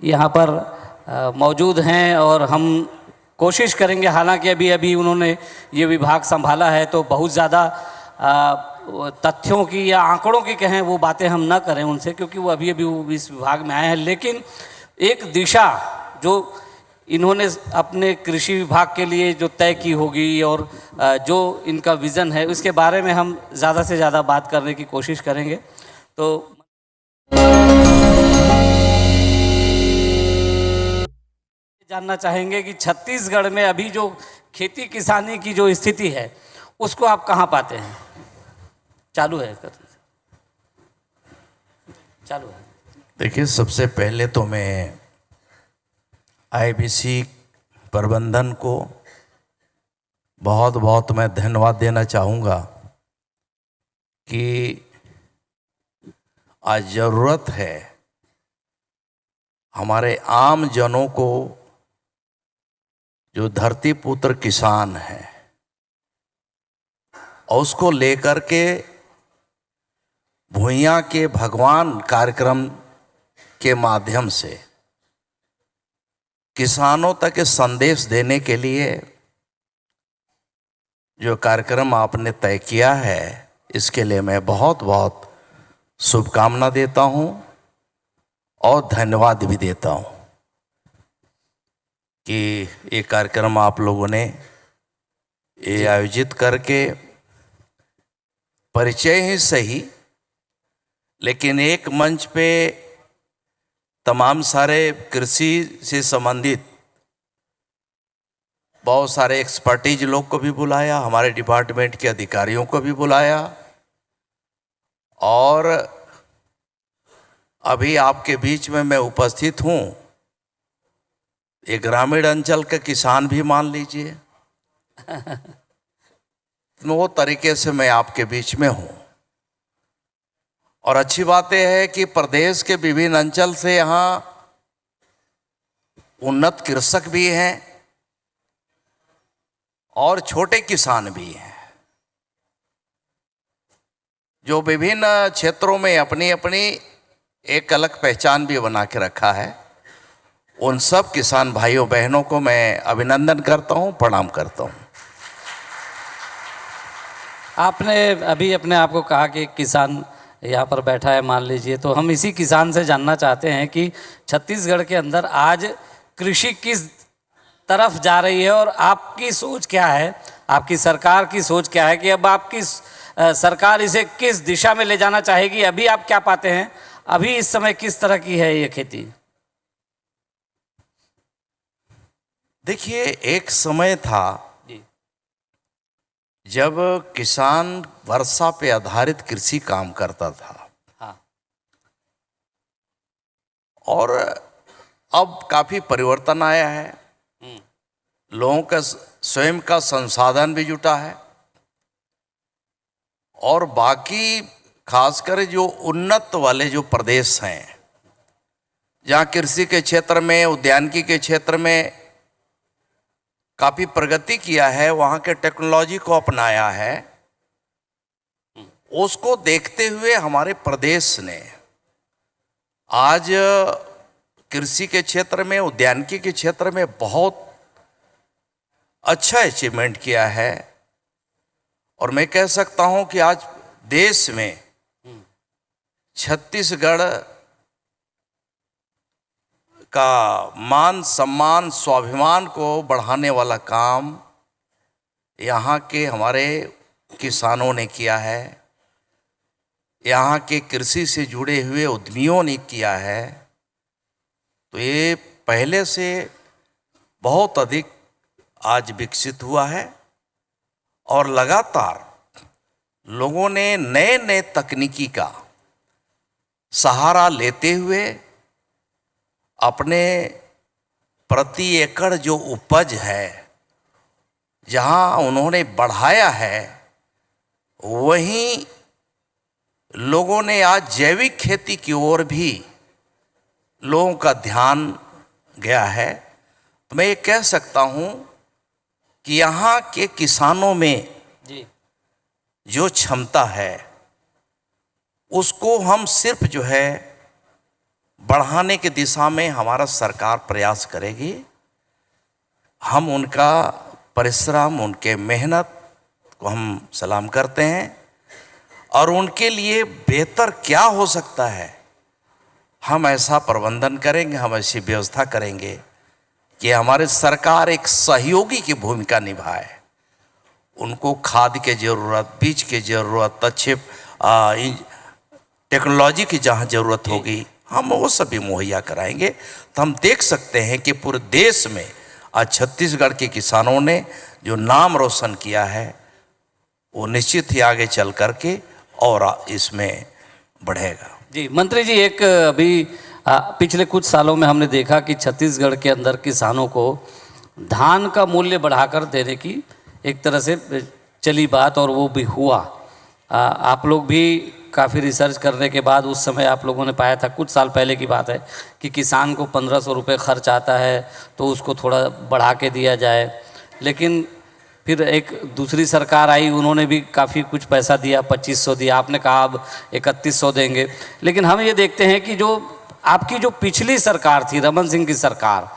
यहाँ पर मौजूद हैं और हम कोशिश करेंगे, हालांकि अभी अभी उन्होंने ये विभाग संभाला है तो बहुत ज़्यादा तथ्यों की या आंकड़ों की कहें वो बातें हम न करें उनसे, क्योंकि वो अभी अभी इस विभाग में आए हैं। लेकिन एक दिशा जो इन्होंने अपने कृषि विभाग के लिए जो तय की होगी और जो इनका विज़न है उसके बारे में हम ज़्यादा से ज़्यादा बात करने की कोशिश करेंगे। तो जानना चाहेंगे कि छत्तीसगढ़ में अभी जो खेती किसानी की जो स्थिति है उसको आप कहाँ पाते हैं? चालू है, चालू है। देखिए, सबसे पहले तो मैं आईबीसी प्रबंधन को बहुत बहुत मैं धन्यवाद देना चाहूँगा कि आज ज़रूरत है हमारे आम जनों को, जो धरती पुत्र किसान हैं, और उसको लेकर के भुइयां के भगवान कार्यक्रम के माध्यम से किसानों तक संदेश देने के लिए जो कार्यक्रम आपने तय किया है, इसके लिए मैं बहुत बहुत शुभकामना देता हूं और धन्यवाद भी देता हूं कि ये कार्यक्रम आप लोगों ने ये आयोजित करके परिचय ही सही, लेकिन एक मंच पे तमाम सारे कृषि से संबंधित बहुत सारे एक्सपर्टीज लोग को भी बुलाया, हमारे डिपार्टमेंट के अधिकारियों को भी बुलाया, और अभी आपके बीच में मैं उपस्थित हूँ। एक ग्रामीण अंचल के किसान भी मान लीजिए, वो तरीके से मैं आपके बीच में हूँ। और अच्छी बात यह है कि प्रदेश के विभिन्न अंचल से यहाँ उन्नत कृषक भी हैं और छोटे किसान भी हैं, जो विभिन्न क्षेत्रों में अपनी अपनी एक अलग पहचान भी बना के रखा है। उन सब किसान भाइयों बहनों को मैं अभिनंदन करता हूँ, प्रणाम करता हूँ। आपने अभी अपने आप को कहा कि किसान यहाँ पर बैठा है, मान लीजिए, तो हम इसी किसान से जानना चाहते हैं कि छत्तीसगढ़ के अंदर आज कृषि किस तरफ जा रही है और आपकी सोच क्या है, आपकी सरकार की सोच क्या है कि अब आपकी सरकार इसे किस दिशा में ले जाना चाहेगी? अभी आप क्या पाते हैं, अभी इस समय किस तरह की है ये खेती? देखिए, एक समय था जब किसान वर्षा पे आधारित कृषि काम करता था। हाँ। और अब काफी परिवर्तन आया है, लोगों का स्वयं का संसाधन भी जुटा है, और बाकी खासकर जो उन्नत वाले जो प्रदेश हैं, जहाँ कृषि के क्षेत्र में, उद्यानिकी के क्षेत्र में काफी प्रगति किया है, वहाँ के टेक्नोलॉजी को अपनाया है, उसको देखते हुए हमारे प्रदेश ने आज कृषि के क्षेत्र में, उद्यानिकी के क्षेत्र में बहुत अच्छा अचीवमेंट किया है। और मैं कह सकता हूं कि आज देश में छत्तीसगढ़ का मान सम्मान, स्वाभिमान को बढ़ाने वाला काम यहाँ के हमारे किसानों ने किया है, यहाँ के कृषि से जुड़े हुए उद्यमियों ने किया है। तो ये पहले से बहुत अधिक आज विकसित हुआ है, और लगातार लोगों ने नए नए तकनीकी का सहारा लेते हुए अपने प्रति एकड़ जो उपज है, जहां उन्होंने बढ़ाया है, वहीं लोगों ने आज जैविक खेती की ओर भी लोगों का ध्यान गया है। तो मैं ये कह सकता हूं कि यहाँ के किसानों में जो क्षमता है, उसको हम सिर्फ जो है बढ़ाने की दिशा में हमारा सरकार प्रयास करेगी। हम उनका परिश्रम, उनके मेहनत को हम सलाम करते हैं और उनके लिए बेहतर क्या हो सकता है हम ऐसा प्रबंधन करेंगे, हम ऐसी व्यवस्था करेंगे कि हमारी सरकार एक सहयोगी की भूमिका निभाए। उनको खाद की ज़रूरत, बीज की ज़रूरत, अच्छे टेक्नोलॉजी की जहाँ ज़रूरत होगी हम वो सभी मुहैया कराएंगे। तो हम देख सकते हैं कि पूरे देश में आज छत्तीसगढ़ के किसानों ने जो नाम रोशन किया है वो निश्चित ही आगे चल करके और इसमें बढ़ेगा। जी मंत्री जी, एक अभी पिछले कुछ सालों में हमने देखा कि छत्तीसगढ़ के अंदर किसानों को धान का मूल्य बढ़ाकर देने की एक तरह से चली बात और वो भी हुआ। आप लोग भी काफ़ी रिसर्च करने के बाद उस समय आप लोगों ने पाया था, कुछ साल पहले की बात है, कि किसान को 1500 रुपये खर्च आता है तो उसको थोड़ा बढ़ा के दिया जाए। लेकिन फिर एक दूसरी सरकार आई, उन्होंने भी काफ़ी कुछ पैसा दिया, 2500 दिया, आपने कहा अब 3100 देंगे। लेकिन हम ये देखते हैं कि जो आपकी जो पिछली सरकार थी, रमन सिंह की सरकार,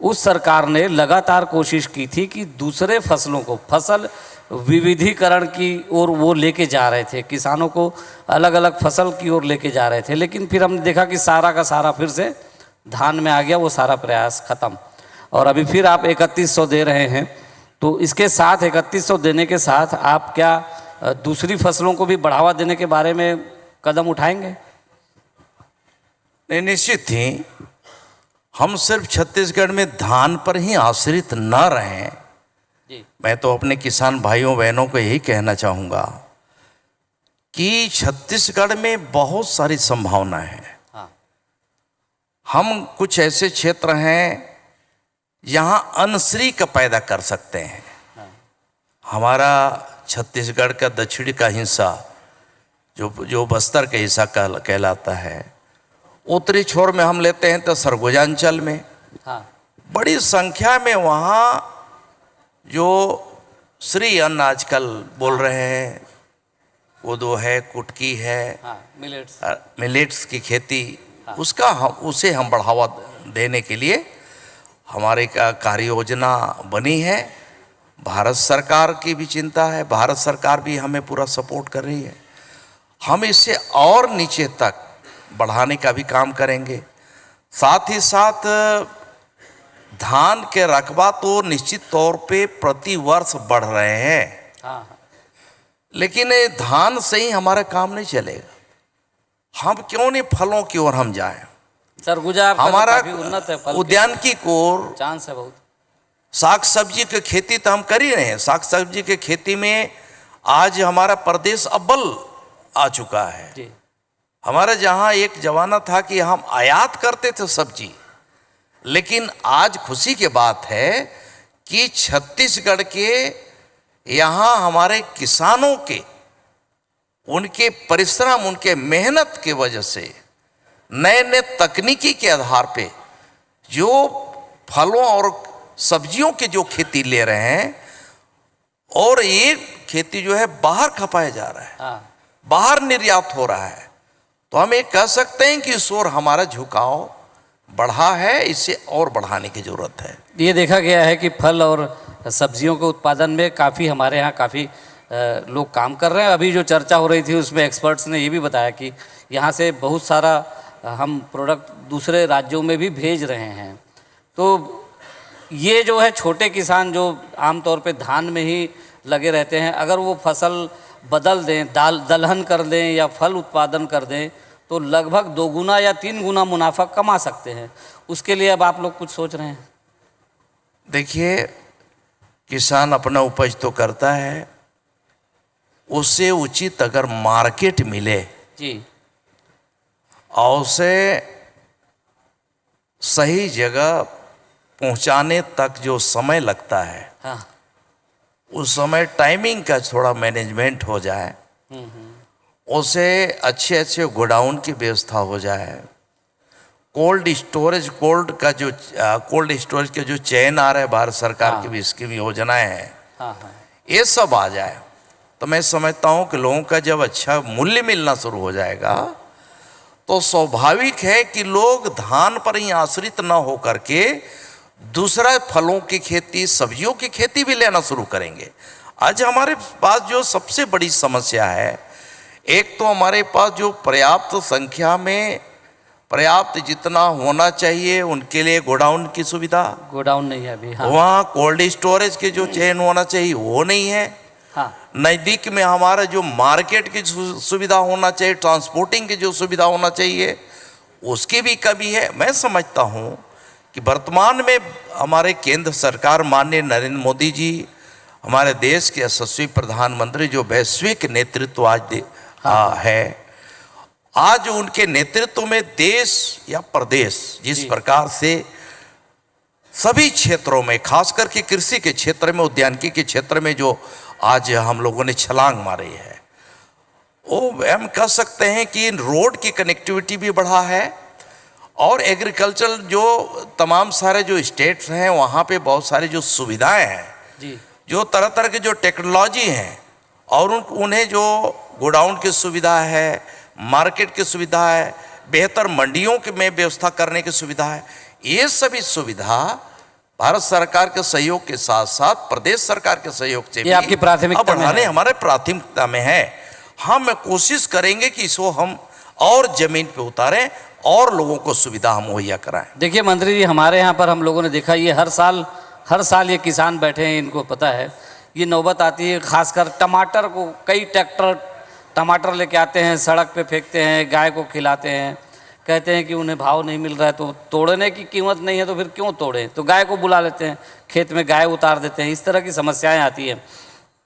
उस सरकार ने लगातार कोशिश की थी कि दूसरे फसलों को, फसल विविधीकरण की ओर वो लेके जा रहे थे, किसानों को अलग अलग फसल की ओर लेके जा रहे थे। लेकिन फिर हमने देखा कि सारा का सारा फिर से धान में आ गया, वो सारा प्रयास ख़त्म। और अभी फिर आप 3100 दे रहे हैं, तो इसके साथ 3100 देने के साथ आप क्या दूसरी फसलों को भी बढ़ावा देने के बारे में कदम उठाएंगे? नहीं, निश्चित ही हम सिर्फ छत्तीसगढ़ में धान पर ही आश्रित न रहें। जी। मैं तो अपने किसान भाइयों बहनों को यही कहना चाहूँगा कि छत्तीसगढ़ में बहुत सारी संभावनाएं हैं। हाँ। हम कुछ ऐसे क्षेत्र हैं यहाँ अनश्री का पैदा कर सकते हैं। हाँ। हमारा छत्तीसगढ़ का दक्षिणी का हिस्सा जो बस्तर का हिस्सा कहलाता है, उत्तरी छोर में हम लेते हैं तो सरगुजा में हाँ। बड़ी संख्या में वहाँ जो श्री अन्न आजकल बोल रहे हैं, कोदो है, कुटकी है, हाँ, मिलेट्स, मिलेट्स की खेती, उसे हम बढ़ावा देने के लिए हमारे कार्य योजना बनी है। भारत सरकार की भी चिंता है, भारत सरकार भी हमें पूरा सपोर्ट कर रही है। हम इसे और नीचे तक बढ़ाने का भी काम करेंगे। साथ ही साथ धान के रकबा तो निश्चित तौर पे प्रति वर्ष बढ़ रहे हैं, हाँ। लेकिन धान से ही हमारा काम नहीं चलेगा। हम क्यों नहीं फलों की ओर हम जाएं? सरगुजा हमारा उन्नत है, फल उद्यानिकी को चांस है बहुत। साग सब्जी की खेती तो हम कर ही रहे हैं। साग सब्जी की खेती में आज हमारा प्रदेश अव्वल आ चुका है। जी। हमारा जहाँ एक जमाना था कि हम आयात करते थे सब्जी, लेकिन आज खुशी की बात है कि छत्तीसगढ़ के यहाँ हमारे किसानों के, उनके परिश्रम, उनके मेहनत की वजह से नए नए तकनीकी के आधार पे जो फलों और सब्जियों की जो खेती ले रहे हैं, और ये खेती जो है बाहर खपाया जा रहा है, हाँ। बाहर निर्यात हो रहा है। तो हम ये कह सकते हैं कि इस ओर हमारा झुकाव बढ़ा है, इसे और बढ़ाने की ज़रूरत है। ये देखा गया है कि फल और सब्जियों के उत्पादन में काफ़ी हमारे यहाँ काफ़ी लोग काम कर रहे हैं। अभी जो चर्चा हो रही थी उसमें एक्सपर्ट्स ने ये भी बताया कि यहाँ से बहुत सारा हम प्रोडक्ट दूसरे राज्यों में भी भेज रहे हैं। तो ये जो है छोटे किसान जो आमतौर पे धान में ही लगे रहते हैं, अगर वो फसल बदल दें, दलहन कर दें या फल उत्पादन कर दें, तो लगभग 2 गुना या 3 गुना मुनाफा कमा सकते हैं। उसके लिए अब आप लोग कुछ सोच रहे हैं? देखिए, किसान अपना उपज तो करता है, उससे उचित अगर मार्केट मिले जी, और उसे सही जगह पहुंचाने तक जो समय लगता है, हाँ। उस समय टाइमिंग का थोड़ा मैनेजमेंट हो जाए, उसे अच्छे अच्छे गोडाउन की व्यवस्था हो जाए, कोल्ड स्टोरेज के जो चयन आ रहे हैं, भारत सरकार की भी स्कीम योजनाएं हैं, हाँ। हाँ। ये सब आ जाए तो मैं समझता हूँ कि लोगों का जब अच्छा मूल्य मिलना शुरू हो जाएगा तो स्वाभाविक है कि लोग धान पर ही आश्रित न हो करके दूसरा फलों की खेती, सब्जियों की खेती भी लेना शुरू करेंगे। आज हमारे पास जो सबसे बड़ी समस्या है, एक तो हमारे पास जो पर्याप्त संख्या में पर्याप्त जितना होना चाहिए उनके लिए गोडाउन की सुविधा, गोडाउन नहीं है अभी। हाँ वहाँ कोल्ड स्टोरेज के जो चेन होना चाहिए वो नहीं है। हाँ नज़दीक में हमारा जो मार्केट की सुविधा होना चाहिए, ट्रांसपोर्टिंग की जो सुविधा होना चाहिए, उसकी भी कमी है। मैं समझता हूँ कि वर्तमान में हमारे केंद्र सरकार माननीय नरेंद्र मोदी जी, हमारे देश के यशस्वी प्रधानमंत्री जो वैश्विक नेतृत्व आज है, आज उनके नेतृत्व में देश या प्रदेश जिस प्रकार से सभी क्षेत्रों में, खास करके कृषि के क्षेत्र में, उद्यानिकी के क्षेत्र में जो आज हम लोगों ने छलांग मारी है, वो हम कह सकते हैं कि रोड की कनेक्टिविटी भी बढ़ा है और एग्रीकल्चर जो तमाम सारे जो स्टेट्स हैं वहाँ पे बहुत सारी जो सुविधाएं हैं जी, जो तरह तरह की जो टेक्नोलॉजी हैं और उन्हें जो गोडाउन की सुविधा है, मार्केट की सुविधा है, बेहतर मंडियों में व्यवस्था करने की सुविधा है, ये सभी सुविधा भारत सरकार के सहयोग के साथ साथ प्रदेश सरकार के सहयोग से भी आपकी प्राथमिकता में बढ़ाने है। हमारे प्राथमिकता में है। हम कोशिश करेंगे कि इसको हम और जमीन पे उतारें और लोगों को सुविधा हम मुहैया कराएं। देखिए मंत्री जी, हमारे यहाँ पर हम लोगों ने देखा, ये हर साल ये किसान बैठे हैं, इनको पता है, ये नौबत आती है खासकर टमाटर को, कई ट्रैक्टर टमाटर लेके आते हैं, सड़क पे फेंकते हैं, गाय को खिलाते हैं, कहते हैं कि उन्हें भाव नहीं मिल रहा है, तो तोड़ने की कीमत नहीं है तो फिर क्यों तोड़ें, तो गाय को बुला लेते हैं, खेत में गाय उतार देते हैं। इस तरह की समस्याएं आती हैं।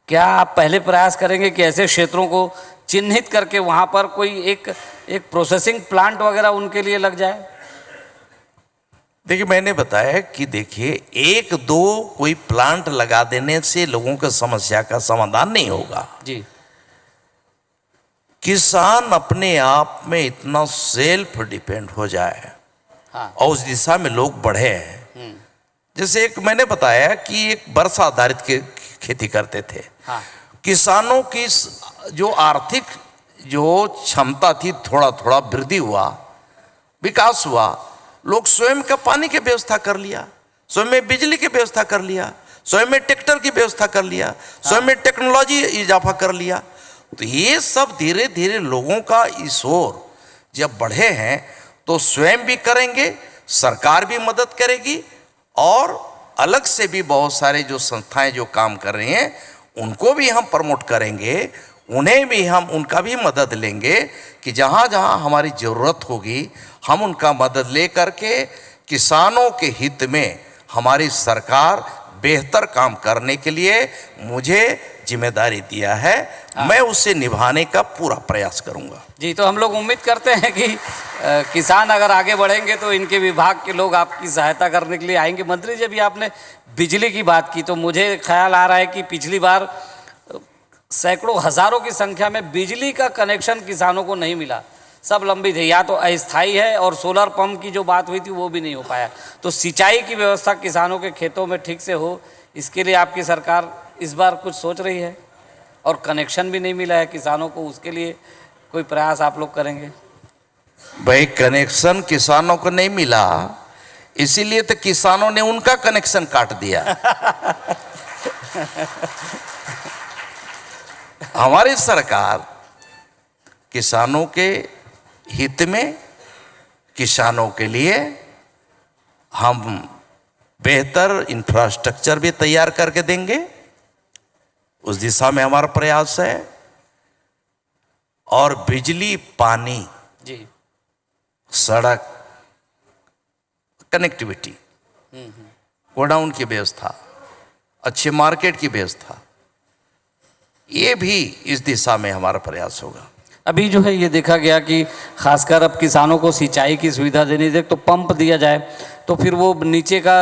क्या आप पहले प्रयास करेंगे कि ऐसे क्षेत्रों को चिन्हित करके वहाँ पर कोई एक प्रोसेसिंग प्लांट वगैरह उनके लिए लग जाए? देखिए, मैंने बताया कि देखिए, एक दो कोई प्लांट लगा देने से लोगों की समस्या का समाधान नहीं होगा जी। किसान अपने आप में इतना सेल्फ डिपेंड हो जाए, हाँ। और उस दिशा में लोग बढ़े हैं। जैसे एक मैंने बताया कि एक वर्षा आधारित खेती करते थे। हाँ। किसानों की जो आर्थिक जो क्षमता थी, थोड़ा थोड़ा वृद्धि हुआ, विकास हुआ, लोग स्वयं का पानी की व्यवस्था कर लिया, स्वयं में बिजली की व्यवस्था कर लिया, स्वयं में ट्रैक्टर की व्यवस्था कर लिया, स्वयं में टेक्नोलॉजी इजाफा कर लिया। तो ये सब धीरे धीरे लोगों का इस ओर जब बढ़े हैं तो स्वयं भी करेंगे, सरकार भी मदद करेगी, और अलग से भी बहुत सारे जो संस्थाएं जो काम कर रही हैं उनको भी हम प्रमोट करेंगे, उन्हें भी हम उनका भी मदद लेंगे कि जहाँ जहाँ हमारी ज़रूरत होगी हम उनका मदद ले करके किसानों के हित में हमारी सरकार बेहतर काम करने के लिए मुझे जिम्मेदारी दिया है, मैं उसे निभाने का पूरा प्रयास करूंगा। जी, तो हम लोग उम्मीद करते हैं कि किसान अगर आगे बढ़ेंगे तो इनके विभाग के लोग आपकी सहायता करने के लिए आएंगे। मंत्री जी, अभी आपने बिजली की बात की तो मुझे ख्याल आ रहा है कि पिछली बार सैकड़ों हज़ारों की संख्या में बिजली का कनेक्शन किसानों को नहीं मिला, सब लंबित है, या तो अस्थायी है, और सोलर पंप की जो बात हुई थी वो भी नहीं हो पाया। तो सिंचाई की व्यवस्था किसानों के खेतों में ठीक से हो, इसके लिए आपकी सरकार इस बार कुछ सोच रही है? और कनेक्शन भी नहीं मिला है किसानों को, उसके लिए कोई प्रयास आप लोग करेंगे? भाई, कनेक्शन किसानों को नहीं मिला, इसीलिए तो किसानों ने उनका कनेक्शन काट दिया। हमारी सरकार किसानों के हित में, किसानों के लिए हम बेहतर इंफ्रास्ट्रक्चर भी तैयार करके देंगे, उस दिशा में हमारा प्रयास है। और बिजली, पानी जी, सड़क, कनेक्टिविटी, गोडाउन की व्यवस्था, अच्छे मार्केट की व्यवस्था, ये भी इस दिशा में हमारा प्रयास होगा। अभी जो है ये देखा गया कि खासकर अब किसानों को सिंचाई की सुविधा देनी चाहिए, तो पंप दिया जाए तो फिर वो नीचे का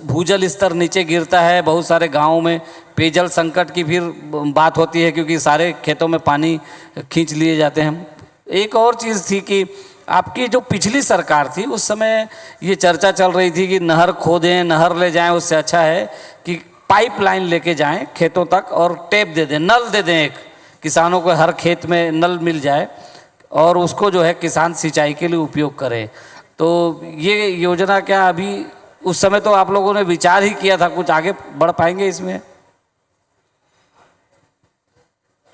भूजल स्तर नीचे गिरता है। बहुत सारे गांवों में पेयजल संकट की फिर बात होती है क्योंकि सारे खेतों में पानी खींच लिए जाते हैं। एक और चीज़ थी कि आपकी जो पिछली सरकार थी उस समय ये चर्चा चल रही थी कि नहर खोदें, नहर ले जाएं, उससे अच्छा है कि पाइपलाइन लेके जाएं खेतों तक और टैप दे दें, नल दे दें, एक किसानों को हर खेत में नल मिल जाए। और उसको जो है किसान सिंचाई के लिए उपयोग करे। तो ये योजना क्या अभी, उस समय तो आप लोगों ने विचार ही किया था, कुछ आगे बढ़ पाएंगे इसमें?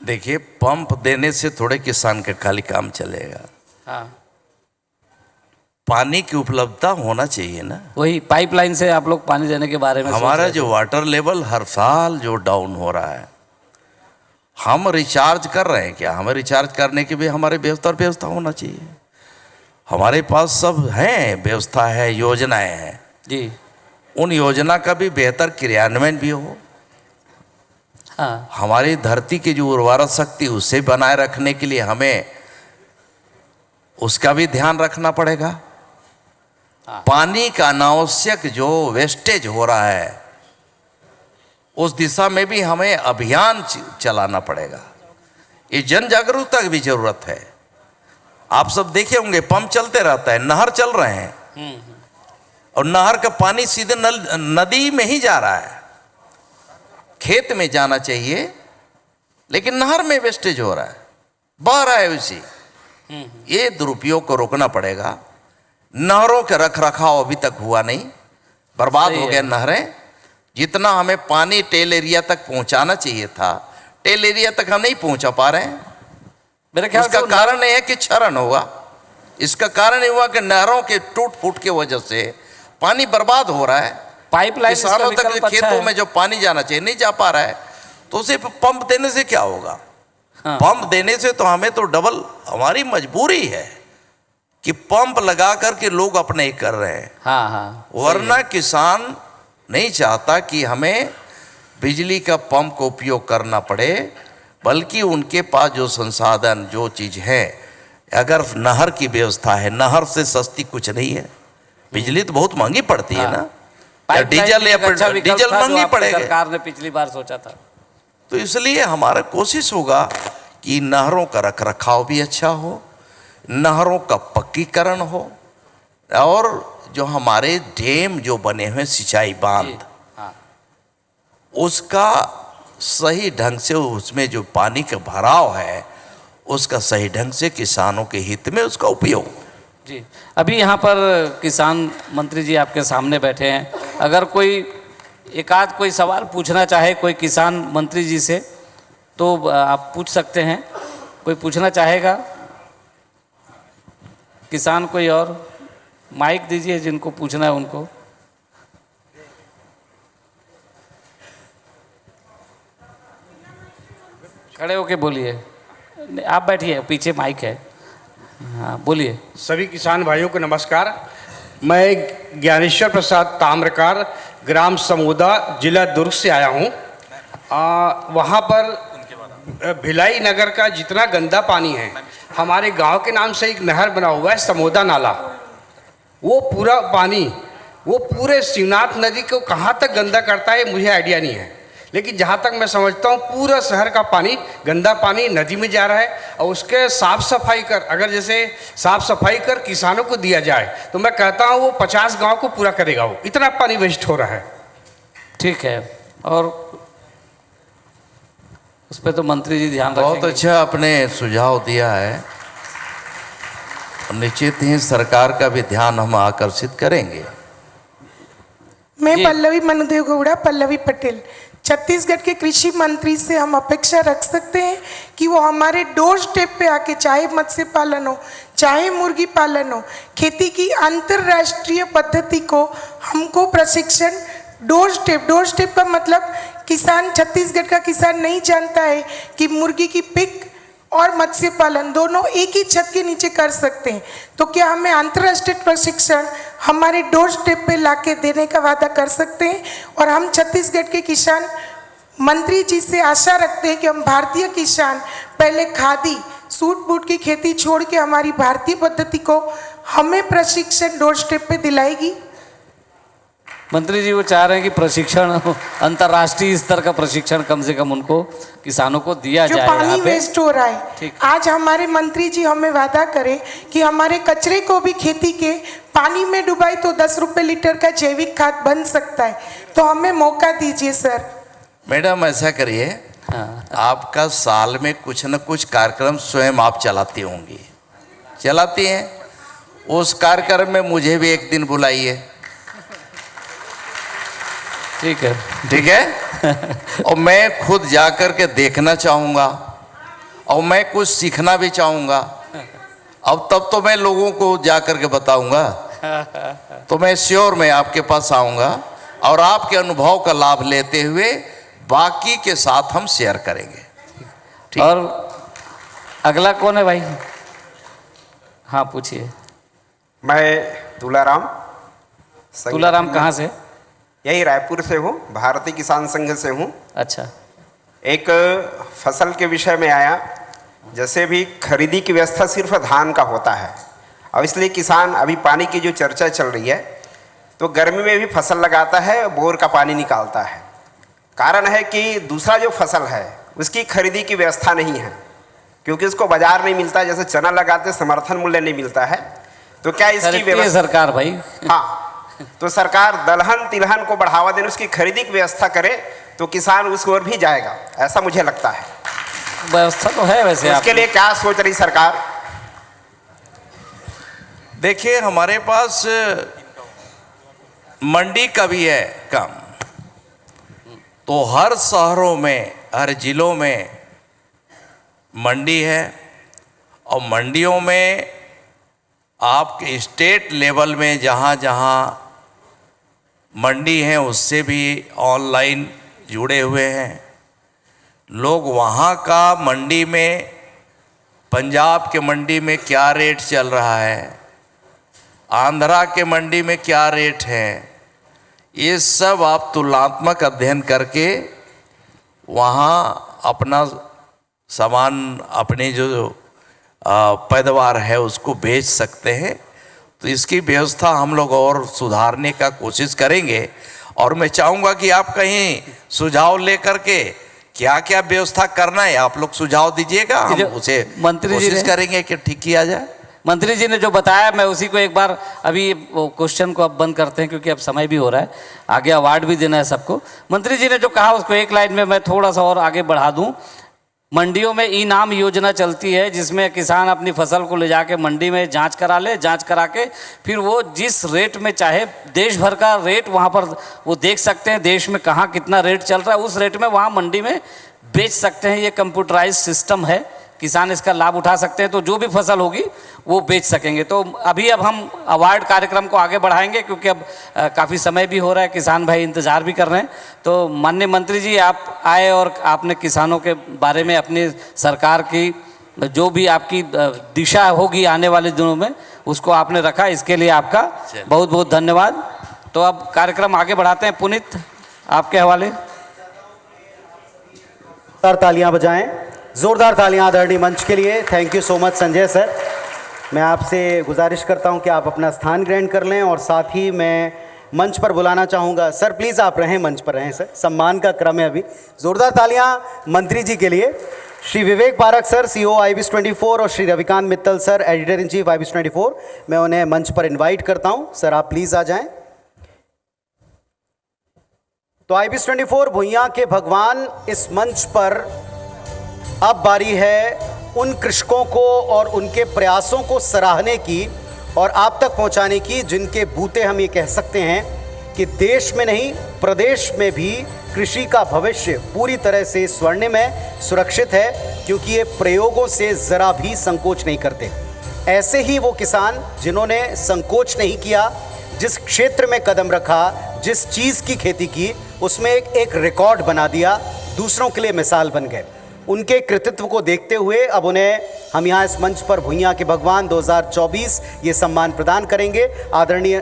देखिए, पंप देने से थोड़े किसान का खाली काम चलेगा, हाँ, पानी की उपलब्धता होना चाहिए ना। वही पाइपलाइन से आप लोग पानी देने के बारे में सोच हमारा रहे थे। जो वाटर लेवल हर साल जो डाउन हो रहा है, हम रिचार्ज कर रहे हैं क्या? हमें रिचार्ज करने की भी हमारे व्यवस्था होना चाहिए। हमारे पास सब है, व्यवस्था है, योजनाएं हैं जी, उन योजना का भी बेहतर क्रियान्वयन भी हो। हाँ, हमारी धरती की जो उर्वरा शक्ति उसे बनाए रखने के लिए हमें उसका भी ध्यान रखना पड़ेगा। हाँ। पानी का अनावश्यक जो वेस्टेज हो रहा है उस दिशा में भी हमें अभियान चलाना पड़ेगा। ये जन जागरूकता की भी जरूरत है। आप सब देखे होंगे, पंप चलते रहता है, नहर चल रहे हैं और नहर का पानी सीधे नदी में ही जा रहा है। खेत में जाना चाहिए लेकिन नहर में वेस्टेज हो रहा है, बह रहा है उसी। ये दुरुपयोग को रोकना पड़ेगा। नहरों के रख रखाव अभी तक हुआ नहीं, बर्बाद हो गया नहरें। जितना हमें पानी टेल एरिया तक पहुंचाना चाहिए था, टेल एरिया तक हम नहीं पहुंचा पा रहे हैं। मेरे ख्याल इसका से कारण यह है कि क्षरण होगा। इसका कारण ये हुआ कि नहरों के टूट फूट की वजह से पानी बर्बाद हो रहा है। पाइपलाइन किसानों तक खेतों में जो पानी जाना चाहिए नहीं जा पा रहा है। तो सिर्फ पंप देने से क्या होगा? हाँ। पंप देने से तो हमें तो डबल हमारी मजबूरी है कि पंप लगा करके लोग अपने कर रहे हैं। हाँ, हाँ, वरना किसान नहीं चाहता कि हमें बिजली का पंप का उपयोग करना पड़े, बल्कि उनके पास जो संसाधन जो चीज़ है, अगर नहर की व्यवस्था है, नहर से सस्ती कुछ नहीं है। बिजली तो बहुत महंगी पड़ती है ना, या डीजल डीजल महंगी पड़ेगी। सरकार ने पिछली बार सोचा था। तो इसलिए हमारा कोशिश होगा कि नहरों का रख रखाव भी अच्छा हो, नहरों का पक्कीकरण हो, और जो हमारे डैम जो बने हुए सिंचाई बांध, हाँ, उसका सही ढंग से उसमें जो पानी का भराव है उसका सही ढंग से किसानों के हित में उसका उपयोग। जी, अभी यहाँ पर किसान मंत्री जी आपके सामने बैठे हैं। अगर कोई एक आध कोई सवाल पूछना चाहे कोई किसान मंत्री जी से तो आप पूछ सकते हैं। कोई पूछना चाहेगा किसान? कोई और माइक दीजिए जिनको पूछना है उनको। खड़े होके बोलिए, आप बैठिए, पीछे माइक है। हाँ, बोलिए। सभी किसान भाइयों को नमस्कार। मैं ज्ञानेश्वर प्रसाद ताम्रकार, ग्राम समोदा, जिला दुर्ग से आया हूँ। वहाँ पर भिलाई नगर का जितना गंदा पानी है, हमारे गांव के नाम से एक नहर बना हुआ है, समोदा नाला। वो पूरा पानी वो पूरे शिवनाथ नदी को कहाँ तक गंदा करता है मुझे आइडिया नहीं है, लेकिन जहाँ तक मैं समझता हूँ पूरा शहर का पानी, गंदा पानी नदी में जा रहा है। और उसके साफ़ सफाई कर, अगर जैसे साफ़ सफाई कर किसानों को दिया जाए तो मैं कहता हूँ वो 50 गांव को पूरा करेगा। वो इतना पानी वेस्ट हो रहा है। ठीक है, और उस पर तो मंत्री जी ध्यान रखेंगे। बहुत अच्छा आपने सुझाव दिया है, निश्चित ही सरकार का भी ध्यान हम आकर्षित करेंगे। मैं पल्लवी मनुदेव गौड़ा, पल्लवी पटेल। छत्तीसगढ़ के कृषि मंत्री से हम अपेक्षा रख सकते हैं कि वो हमारे डोर स्टेप पे आके, चाहे मत्स्य पालन हो चाहे मुर्गी पालन हो, खेती की अंतर्राष्ट्रीय पद्धति को हमको प्रशिक्षण डोर स्टेप का मतलब किसान, छत्तीसगढ़ का किसान नहीं जानता है कि मुर्गी की पिक और मत्स्य पालन दोनों एक ही छत के नीचे कर सकते हैं। तो क्या हमें अंतर्राष्ट्रीय प्रशिक्षण हमारे डोर स्टेप पे लाके देने का वादा कर सकते हैं? और हम छत्तीसगढ़ के किसान मंत्री जी से आशा रखते हैं कि हम भारतीय किसान पहले खादी सूट बूट की खेती छोड़ के हमारी भारतीय पद्धति को हमें प्रशिक्षण डोर स्टेप पे दिलाएगी। मंत्री जी वो चाह रहे हैं कि प्रशिक्षण, अंतर्राष्ट्रीय स्तर का प्रशिक्षण कम से कम उनको किसानों को दिया जो जाए। पानी वेस्ट हो रहा है, आज हमारे मंत्री जी हमें वादा करें कि हमारे कचरे को भी खेती के पानी में डुबाई तो 10 रुपए लीटर का जैविक खाद बन सकता है। तो हमें मौका दीजिए सर। मैडम ऐसा करिए, आपका साल में कुछ न कुछ कार्यक्रम स्वयं आप चलाती होंगी। चलाती हैं। उस कार्यक्रम में मुझे भी एक दिन बुलाइए, ठीक है। ठीक है। और मैं खुद जा कर के देखना चाहूँगा और मैं कुछ सीखना भी चाहूँगा। अब तब तो मैं लोगों को जा कर के बताऊँगा, तो मैं श्योर मैं आपके पास आऊँगा और आपके अनुभव का लाभ लेते हुए बाकी के साथ हम शेयर करेंगे। ठीक। और अगला कौन है भाई? हाँ पूछिए। मैं तुलाराम तुलाराम कहाँ से? यही रायपुर से हूँ, भारतीय किसान संघ से हूँ। अच्छा। एक फसल के विषय में आया, जैसे भी खरीदी की व्यवस्था सिर्फ धान का होता है और इसलिए किसान, अभी पानी की जो चर्चा चल रही है, तो गर्मी में भी फसल लगाता है, बोर का पानी निकालता है। कारण है कि दूसरा जो फसल है उसकी खरीदी की व्यवस्था नहीं है, क्योंकि उसको बाजार नहीं मिलता। जैसे चना लगाते समर्थन मूल्य नहीं मिलता है, तो क्या इसकी व्यवस्था सरकार भाई? हाँ, तो सरकार दलहन तिलहन को बढ़ावा देने, उसकी खरीदी की व्यवस्था करे तो किसान उस ओर भी जाएगा, ऐसा मुझे लगता है। व्यवस्था तो है वैसे। इसके लिए क्या सोच रही सरकार? देखिए, हमारे पास मंडी का भी है काम, तो हर शहरों में, हर जिलों में मंडी है और मंडियों में आपके स्टेट लेवल में जहाँ जहाँ मंडी हैं उससे भी ऑनलाइन जुड़े हुए हैं लोग। वहाँ का मंडी में, पंजाब के मंडी में क्या रेट चल रहा है, आंध्रा के मंडी में क्या रेट है, ये सब आप तुलनात्मक अध्ययन करके वहाँ अपना सामान, अपनी जो पैदावार है उसको बेच सकते हैं। तो इसकी व्यवस्था हम लोग और सुधारने का कोशिश करेंगे और मैं चाहूँगा कि आप कहीं सुझाव लेकर के क्या क्या व्यवस्था करना है आप लोग सुझाव दीजिएगा, हम उसे कोशिश करेंगे कि ठीक किया जाए। मंत्री जी ने जो बताया, मैं उसी को एक बार, अभी वो क्वेश्चन को अब बंद करते हैं क्योंकि अब समय भी हो रहा है, आगे अवार्ड भी देना है सबको। मंत्री जी ने जो कहा उसको एक लाइन में मैं थोड़ा सा और आगे बढ़ा दूं। मंडियों में इनाम योजना चलती है जिसमें किसान अपनी फसल को ले जाके मंडी में जांच करा ले, जांच करा के फिर वो जिस रेट में चाहे, देश भर का रेट वहाँ पर वो देख सकते हैं, देश में कहाँ कितना रेट चल रहा है उस रेट में वहाँ मंडी में बेच सकते हैं। ये कंप्यूटराइज सिस्टम है, किसान इसका लाभ उठा सकते हैं, तो जो भी फसल होगी वो बेच सकेंगे। तो अब हम अवार्ड कार्यक्रम को आगे बढ़ाएंगे क्योंकि अब काफ़ी समय भी हो रहा है, किसान भाई इंतज़ार भी कर रहे हैं। तो माननीय मंत्री जी, आप आए और आपने किसानों के बारे में अपनी सरकार की जो भी आपकी दिशा होगी आने वाले दिनों में उसको आपने रखा, इसके लिए आपका बहुत बहुत धन्यवाद। तो अब कार्यक्रम आगे बढ़ाते हैं। पुनीत, आपके हवाले। तालियां बजाएं, जोरदार तालियां आदरणीय मंच के लिए। Thank you so much Sanjay sir. मैं आपसे गुजारिश करता हूं कि आप अपना स्थान ग्रहण कर लें और साथ ही मैं मंच पर बुलाना चाहूँगा सर, प्लीज़ आप रहें, मंच पर रहें सर, सम्मान का क्रम है अभी। जोरदार तालियां मंत्री जी के लिए। Shri Vivek park sir, CEO IBIS 24 और Shri Ravikant Mittal sir, editor in chief IBIS 24, मैं उन्हें मंच पर इन्वाइट करता हूँ। सर आप प्लीज़ आ जाएँ। तो IBIS 24 भुइयां के भगवान, इस मंच पर अब बारी है उन कृषकों को और उनके प्रयासों को सराहने की और आप तक पहुंचाने की जिनके बूते हम ये कह सकते हैं कि देश में नहीं प्रदेश में भी कृषि का भविष्य पूरी तरह से स्वर्णिम है, सुरक्षित है, क्योंकि ये प्रयोगों से ज़रा भी संकोच नहीं करते। ऐसे ही वो किसान जिन्होंने संकोच नहीं किया, जिस क्षेत्र में कदम रखा, जिस चीज़ की खेती की, उसमें एक रिकॉर्ड बना दिया, दूसरों के लिए मिसाल बन गए। उनके कृतित्व को देखते हुए अब उन्हें हम यहाँ इस मंच पर भुइयां के भगवान 2024 ये सम्मान प्रदान करेंगे। आदरणीय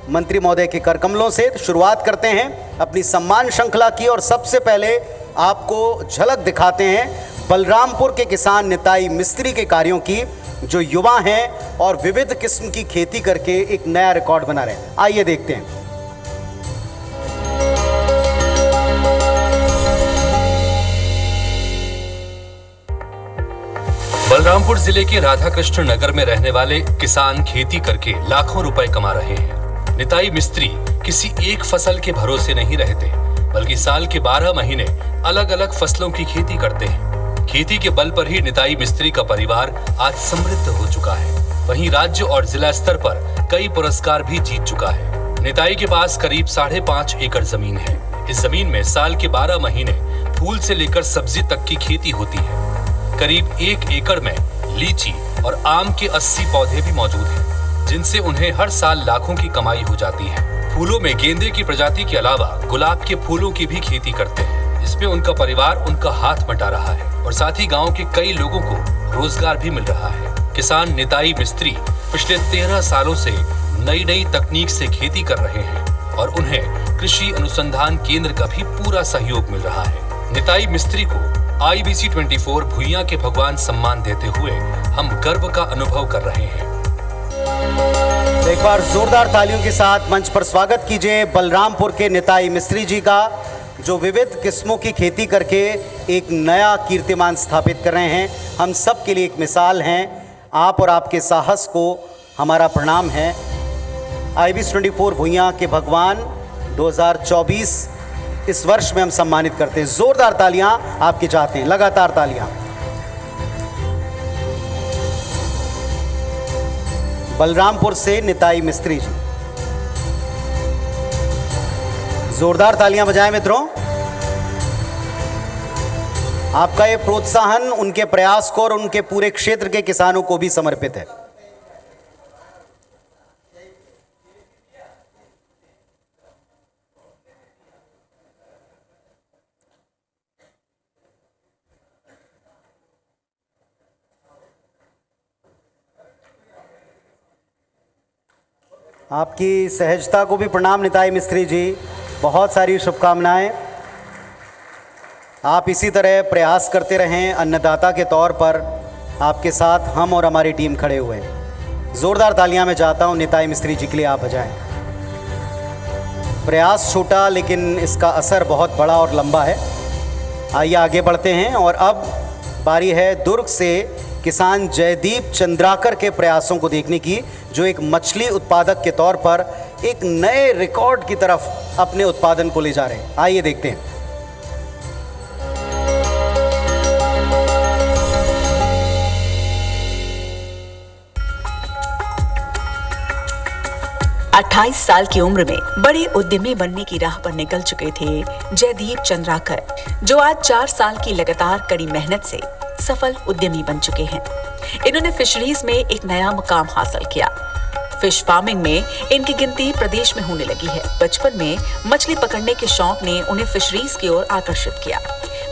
मंत्री महोदय के कर कमलों से शुरुआत करते हैं अपनी सम्मान श्रृंखला की और सबसे पहले आपको झलक दिखाते हैं बलरामपुर के किसान निताई मिस्त्री के कार्यों की, जो युवा हैं और विविध किस्म की खेती करके एक नया रिकॉर्ड बना रहे हैं। आइए देखते हैं। बलरामपुर जिले के राधाकृष्ण नगर में रहने वाले किसान खेती करके लाखों रुपए कमा रहे हैं। निताई मिस्त्री किसी एक फसल के भरोसे नहीं रहते, बल्कि साल के 12 महीने अलग अलग फसलों की खेती करते हैं। खेती के बल पर ही निताई मिस्त्री का परिवार आज समृद्ध हो चुका है। वहीं राज्य और जिला स्तर पर कई पुरस्कार भी जीत चुका है। निताई के पास करीब 5.5 एकड़ जमीन है। इस जमीन में साल के 12 महीने फूल से लेकर सब्जी तक की खेती होती है। करीब 1 एकड़ में लीची और आम के 80 पौधे भी मौजूद हैं, जिनसे उन्हें हर साल लाखों की कमाई हो जाती है। फूलों में गेंदे की प्रजाति के अलावा गुलाब के फूलों की भी खेती करते हैं। इसमें उनका परिवार उनका हाथ बटा रहा है और साथ ही गांव के कई लोगों को रोजगार भी मिल रहा है। किसान निताई मिस्त्री पिछले 13 सालों से नई नई तकनीक से खेती कर रहे हैं और उन्हें कृषि अनुसंधान केंद्र का भी पूरा सहयोग मिल रहा है। निताई मिस्त्री को IBC 24 भुइयां के भगवान सम्मान देते हुए हम गर्व का अनुभव कर रहे हैं। एक बार जोरदार तालियों के साथ मंच पर स्वागत कीजिए बलरामपुर के निताई मिस्त्री जी का, जो विविध किस्मों की खेती करके एक नया कीर्तिमान स्थापित कर रहे हैं। हम सब के लिए एक मिसाल हैं। आप और आपके साहस को हमारा प्रणाम है। IBC 24 भुइयां के भगवान 2024 इस वर्ष में हम सम्मानित करते हैं। जोरदार तालियां आपकी चाहते हैं, लगातार तालियां। बलरामपुर से निताई मिस्त्री जी, जोरदार तालियां बजाएं मित्रों। आपका ये प्रोत्साहन उनके प्रयास को और उनके पूरे क्षेत्र के किसानों को भी समर्पित है। आपकी सहजता को भी प्रणाम निताई मिस्त्री जी, बहुत सारी शुभकामनाएं। आप इसी तरह प्रयास करते रहें। अन्नदाता के तौर पर आपके साथ हम और हमारी टीम खड़े हुए हैं। ज़ोरदार तालियां मैं चाहता हूं निताई मिस्त्री जी के लिए आप बजाएं। प्रयास छोटा लेकिन इसका असर बहुत बड़ा और लंबा है। आइए आगे बढ़ते हैं और अब बारी है दुर्ग से किसान जयदीप चंद्राकर के प्रयासों को देखने की, जो एक मछली उत्पादक के तौर पर एक नए रिकॉर्ड की तरफ अपने उत्पादन को ले जा रहे हैं। आइए देखते हैं। अट्ठाईस साल की उम्र में बड़े उद्यमी बनने की राह पर निकल चुके थे जयदीप चंद्राकर, जो आज 4 साल की लगातार कड़ी मेहनत से सफल उद्यमी बन चुके हैं। इन्होंने फिशरीज में एक नया मुकाम हासिल किया। फिश फार्मिंग में इनकी गिनती प्रदेश में होने लगी है। बचपन में मछली पकड़ने के शौक ने उन्हें फिशरीज की ओर आकर्षित किया।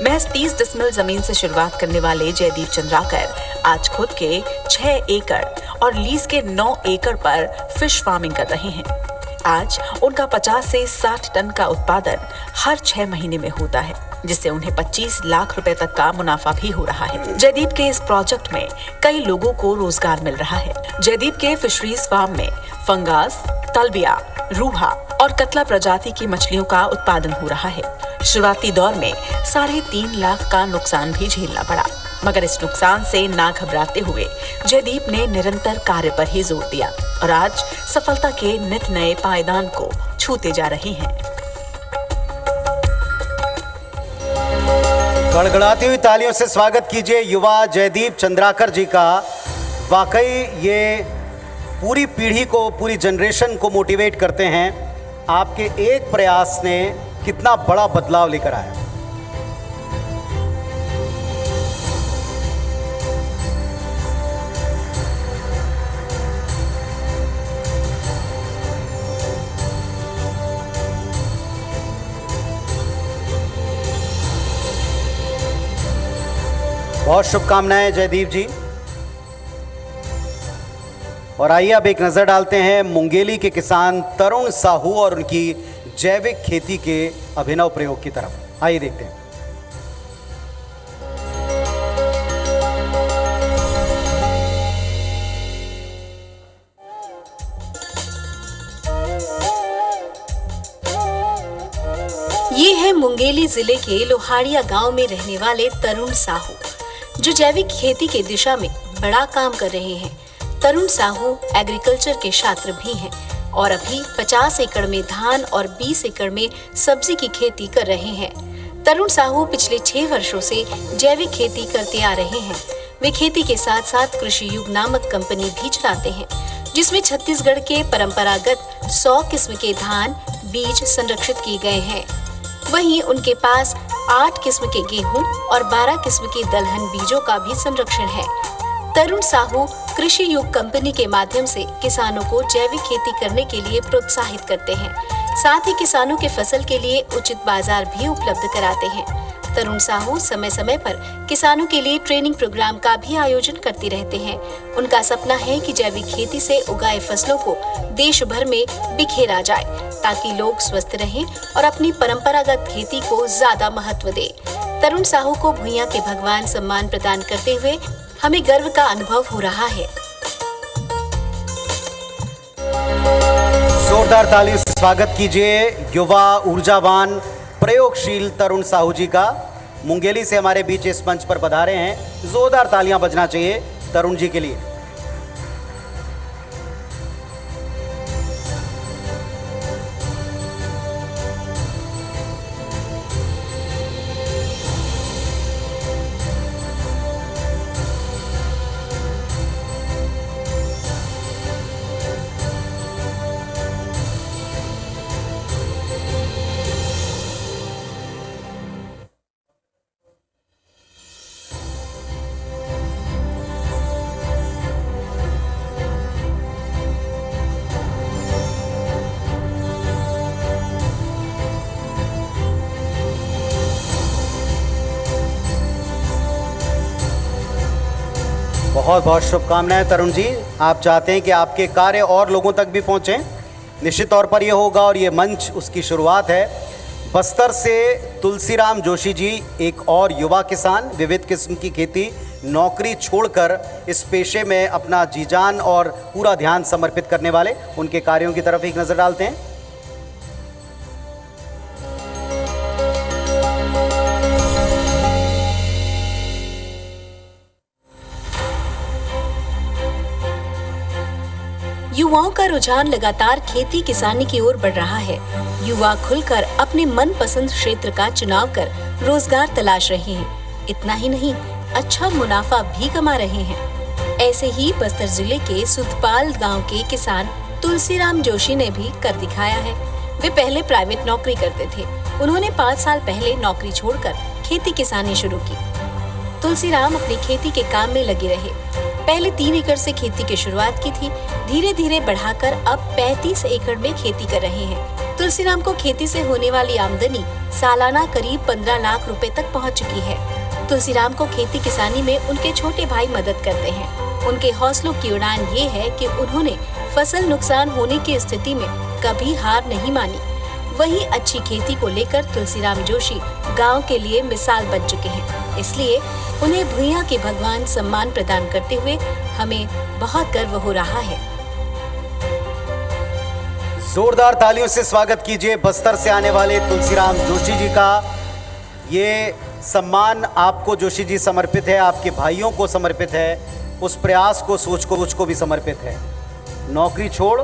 महज 30 डिसमिल जमीन से शुरुआत करने वाले जयदीप चंद्राकर आज खुद के 6 एकड़ और लीज के 9 एकड़ पर फिश फार्मिंग कर रहे हैं। आज उनका 50 से 60 टन का उत्पादन हर 6 महीने में होता है, जिससे उन्हें 25 लाख रुपए तक का मुनाफा भी हो रहा है। जयदीप के इस प्रोजेक्ट में कई लोगों को रोजगार मिल रहा है। जयदीप के फिशरीज फार्म में फंगास, तलबिया, रूहा और कतला प्रजाति की मछलियों का उत्पादन हो रहा है। शुरुआती दौर में 3.5 लाख का नुकसान भी झेलना पड़ा, मगर इस नुकसान से ना घबराते हुए जयदीप ने निरंतर कार्य पर ही जोर दिया और आज सफलता के नित नए पायदान को छूते जा रहे हैं। गड़गड़ाती हुई तालियों से स्वागत कीजिए युवा जयदीप चंद्राकर जी का। वाकई ये पूरी पीढ़ी को, पूरी जनरेशन को मोटिवेट करते हैं। आपके एक प्रयास ने कितना बड़ा बदलाव लेकर आया। बहुत शुभकामनाएं जयदीप जी। और आइए अब एक नजर डालते हैं मुंगेली के किसान तरुण साहू और उनकी जैविक खेती के अभिनव प्रयोग की तरफ। आइए देखते हैं। ये है मुंगेली जिले के लोहाड़िया गांव में रहने वाले तरुण साहू, जो जैविक खेती की दिशा में बड़ा काम कर रहे हैं। तरुण साहू एग्रीकल्चर के छात्र भी हैं और अभी 50 एकड़ में धान और 20 एकड़ में सब्जी की खेती कर रहे हैं। तरुण साहू पिछले 6 वर्षों से जैविक खेती करते आ रहे हैं। वे खेती के साथ साथ कृषि युग नामक कंपनी भी चलाते हैं, जिसमें छत्तीसगढ़ के परंपरागत 100 किस्म के धान बीज संरक्षित किए गए हैं। वहीं उनके पास 8 किस्म के गेहूं और 12 किस्म के दलहन बीजों का भी संरक्षण है। तरुण साहू कृषि युग कंपनी के माध्यम से किसानों को जैविक खेती करने के लिए प्रोत्साहित करते हैं। साथ ही किसानों के फसल के लिए उचित बाजार भी उपलब्ध कराते हैं। तरुण साहू समय समय पर किसानों के लिए ट्रेनिंग प्रोग्राम का भी आयोजन करते रहते हैं। उनका सपना है कि जैविक खेती से उगाए फसलों को देश भर में बिखेरा जाए, ताकि लोग स्वस्थ रहें और अपनी परंपरागत खेती को ज्यादा महत्व दें। तरुण साहू को भुइयां के भगवान सम्मान प्रदान करते हुए हमें गर्व का अनुभव हो रहा है। जोरदार तालियों से स्वागत कीजिए युवा ऊर्जावान प्रयोगशील तरुण साहू जी का। मुंगेली से हमारे बीच इस मंच पर पधारे हैं। जोरदार तालियां बजना चाहिए तरुण जी के लिए। बहुत बहुत शुभकामनाएं तरुण जी। आप चाहते हैं कि आपके कार्य और लोगों तक भी पहुंचे। निश्चित तौर पर यह होगा और ये मंच उसकी शुरुआत है। बस्तर से तुलसीराम जोशी जी, एक और युवा किसान, विविध किस्म की खेती, नौकरी छोड़कर इस पेशे में अपना जी जान और पूरा ध्यान समर्पित करने वाले, उनके कार्यों की तरफ एक नज़र डालते हैं। युवाओं का रुझान लगातार खेती किसानी की ओर बढ़ रहा है। युवा खुलकर अपने मनपसंद क्षेत्र का चुनाव कर रोजगार तलाश रहे हैं। इतना ही नहीं, अच्छा मुनाफा भी कमा रहे हैं। ऐसे ही बस्तर जिले के सुधपाल गांव के किसान तुलसीराम जोशी ने भी कर दिखाया है। वे पहले प्राइवेट नौकरी करते थे। उन्होंने 5 साल पहले नौकरी छोड़कर खेती किसानी शुरू की। तुलसीराम अपनी खेती के काम में लगे रहे। पहले 3 एकड़ से खेती की शुरुआत की थी। धीरे धीरे बढ़ाकर अब 35 एकड़ में खेती कर रहे हैं। तुलसीराम को खेती से होने वाली आमदनी सालाना करीब 15 लाख रुपए तक पहुंच चुकी है। तुलसीराम को खेती किसानी में उनके छोटे भाई मदद करते हैं। उनके हौसलों की उड़ान ये है कि उन्होंने फसल नुकसान होने की स्थिति में कभी हार नहीं मानी। वहीं अच्छी खेती को लेकर तुलसीराम जोशी गांव के लिए मिसाल बन चुके हैं। इसलिए उन्हें भुइयां के भगवान सम्मान प्रदान करते हुए हमें बहुत गर्व हो रहा है। जोरदार तालियों से स्वागत कीजिए बस्तर से आने वाले तुलसीराम जोशी जी का। ये सम्मान आपको जोशी जी समर्पित है, आपके भाइयों को समर्पित है, उस प्रयास को, सोच को, मुझको भी समर्पित है। नौकरी छोड़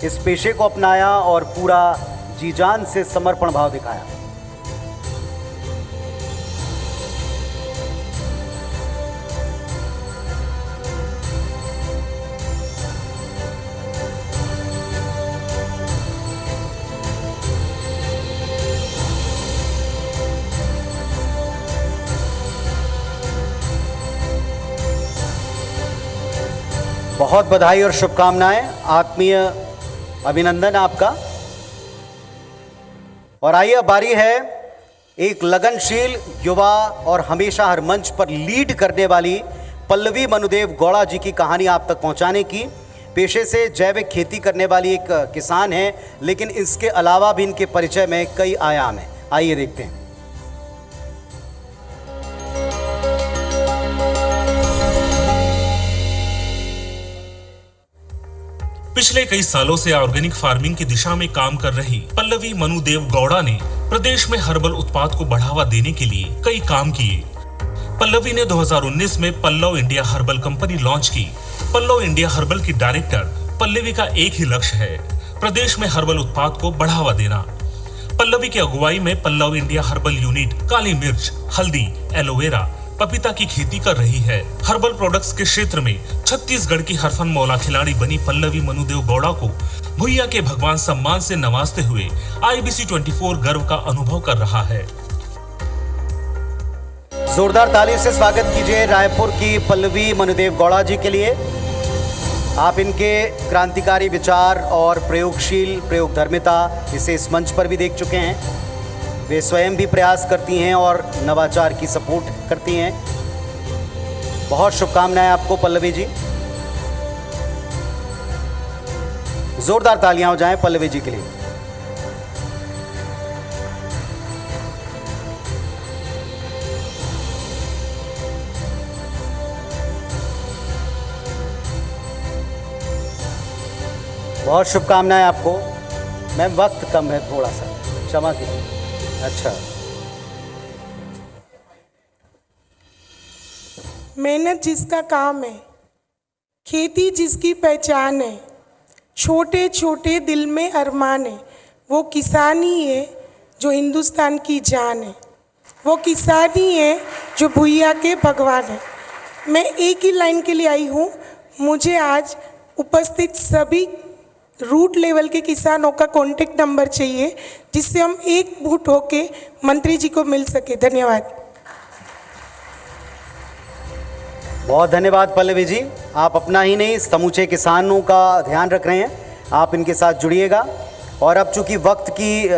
इस पेशे को अपनाया और पूरा जी जान से समर्पण भाव दिखाया। बहुत बधाई और शुभकामनाएं, आत्मीय अभिनंदन आपका। और आइए अब बारी है एक लगनशील युवा और हमेशा हर मंच पर लीड करने वाली पल्लवी मनुदेव गौड़ा जी की कहानी आप तक पहुंचाने की। पेशे से जैविक खेती करने वाली एक किसान है, लेकिन इसके अलावा भी इनके परिचय में कई आयाम हैं। आइए देखते हैं। पिछले कई सालों से ऑर्गेनिक फार्मिंग की दिशा में काम कर रही पल्लवी मनुदेव गौड़ा ने प्रदेश में हर्बल उत्पाद को बढ़ावा देने के लिए कई काम किए। पल्लवी ने 2019 में Pallav India herbal company launch की। पल्लव इंडिया हर्बल की डायरेक्टर पल्लवी का एक ही लक्ष्य है, प्रदेश में हर्बल उत्पाद को बढ़ावा देना। पल्लवी की अगुवाई में पल्लव इंडिया हर्बल यूनिट काली मिर्च, हल्दी, एलोवेरा, पपीता की खेती कर रही है। हर्बल प्रोडक्ट्स के क्षेत्र में छत्तीसगढ़ की हरफन मौला खिलाड़ी बनी पल्लवी मनुदेव गौड़ा को भुइया के भगवान सम्मान से नवाजते हुए IBC 24 गर्व का अनुभव कर रहा है। जोरदार ताली से स्वागत कीजिए रायपुर की पल्लवी मनुदेव गौड़ा जी के लिए। आप इनके क्रांतिकारी विचार और प्रयोगशील प्रयोगधर्मिता इसे इस मंच पर भी देख चुके हैं। वे स्वयं भी प्रयास करती हैं और नवाचार की सपोर्ट करती हैं। बहुत शुभकामनाएं आपको पल्लवी जी। जोरदार तालियां हो जाएं पल्लवी जी के लिए। बहुत शुभकामनाएं आपको। मैम वक्त कम है, थोड़ा सा क्षमा कीजिए। अच्छा, मेहनत जिसका काम है, खेती जिसकी पहचान है, छोटे छोटे दिल में अरमान है, वो किसान ही है जो हिंदुस्तान की जान है। वो किसान ही है जो भुइया के भगवान है। मैं एक ही लाइन के लिए आई हूँ। मुझे आज उपस्थित सभी रूट लेवल के किसानों का कॉन्टेक्ट नंबर चाहिए जिससे हम एकजुट होके मंत्री जी को मिल सके। धन्यवाद। बहुत धन्यवाद पल्लवी जी। आप अपना ही नहीं समूचे किसानों का ध्यान रख रहे हैं। आप इनके साथ जुड़िएगा। और अब चूंकि वक्त की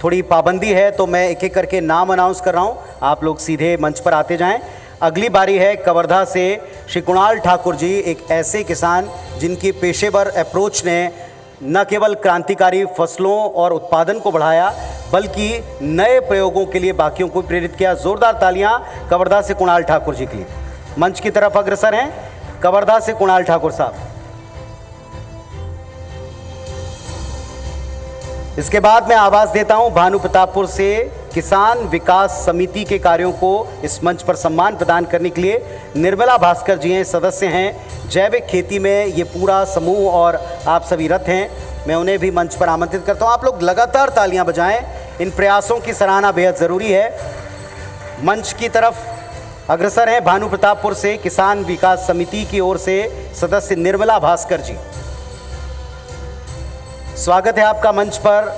थोड़ी पाबंदी है तो मैं एक एक करके नाम अनाउंस कर रहा हूं। आप लोग सीधे मंच पर आते जाएं। अगली बारी है कवर्धा से श्री कुणाल ठाकुर जी, एक ऐसे किसान जिनकी पेशेवर अप्रोच ने न केवल क्रांतिकारी फसलों और उत्पादन को बढ़ाया बल्कि नए प्रयोगों के लिए बाकियों को प्रेरित किया। जोरदार तालियां कवर्धा से कुणाल ठाकुर जी के लिए। मंच की तरफ अग्रसर हैं कवर्धा से कुणाल ठाकुर साहब। इसके बाद मैं आवाज देता हूं भानु प्रतापपुर से किसान विकास समिति के कार्यों को इस मंच पर सम्मान प्रदान करने के लिए निर्मला भास्कर जी हैं, सदस्य हैं जैविक खेती में ये पूरा समूह और आप सभी रथ हैं। मैं उन्हें भी मंच पर आमंत्रित करता हूं। आप लोग लगातार तालियां बजाएं। इन प्रयासों की सराहना बेहद ज़रूरी है। मंच की तरफ अग्रसर हैं भानु प्रतापपुर से किसान विकास समिति की ओर से सदस्य निर्मला भास्कर जी। स्वागत है आपका मंच पर।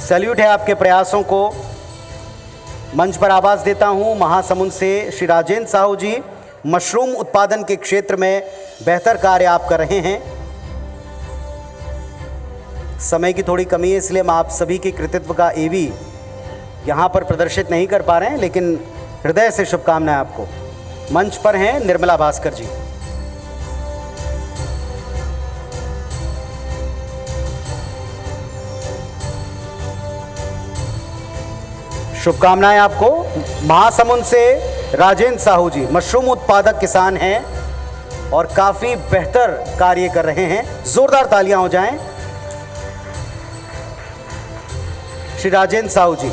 सैल्यूट है आपके प्रयासों को। मंच पर आवाज देता हूं महासमुंद से श्री राजेंद्र साहू जी। मशरूम उत्पादन के क्षेत्र में बेहतर कार्य आप कर रहे हैं। समय की थोड़ी कमी है इसलिए हम आप सभी के कृतित्व का एवी यहां पर प्रदर्शित नहीं कर पा रहे हैं, लेकिन हृदय से शुभकामनाएं आपको। मंच पर हैं निर्मला भास्कर जी। शुभकामनाएं आपको। महासमुंद से राजेंद्र साहू जी मशरूम उत्पादक किसान हैं और काफी बेहतर कार्य कर रहे हैं। जोरदार तालियां हो जाएं श्री राजेंद्र साहू जी।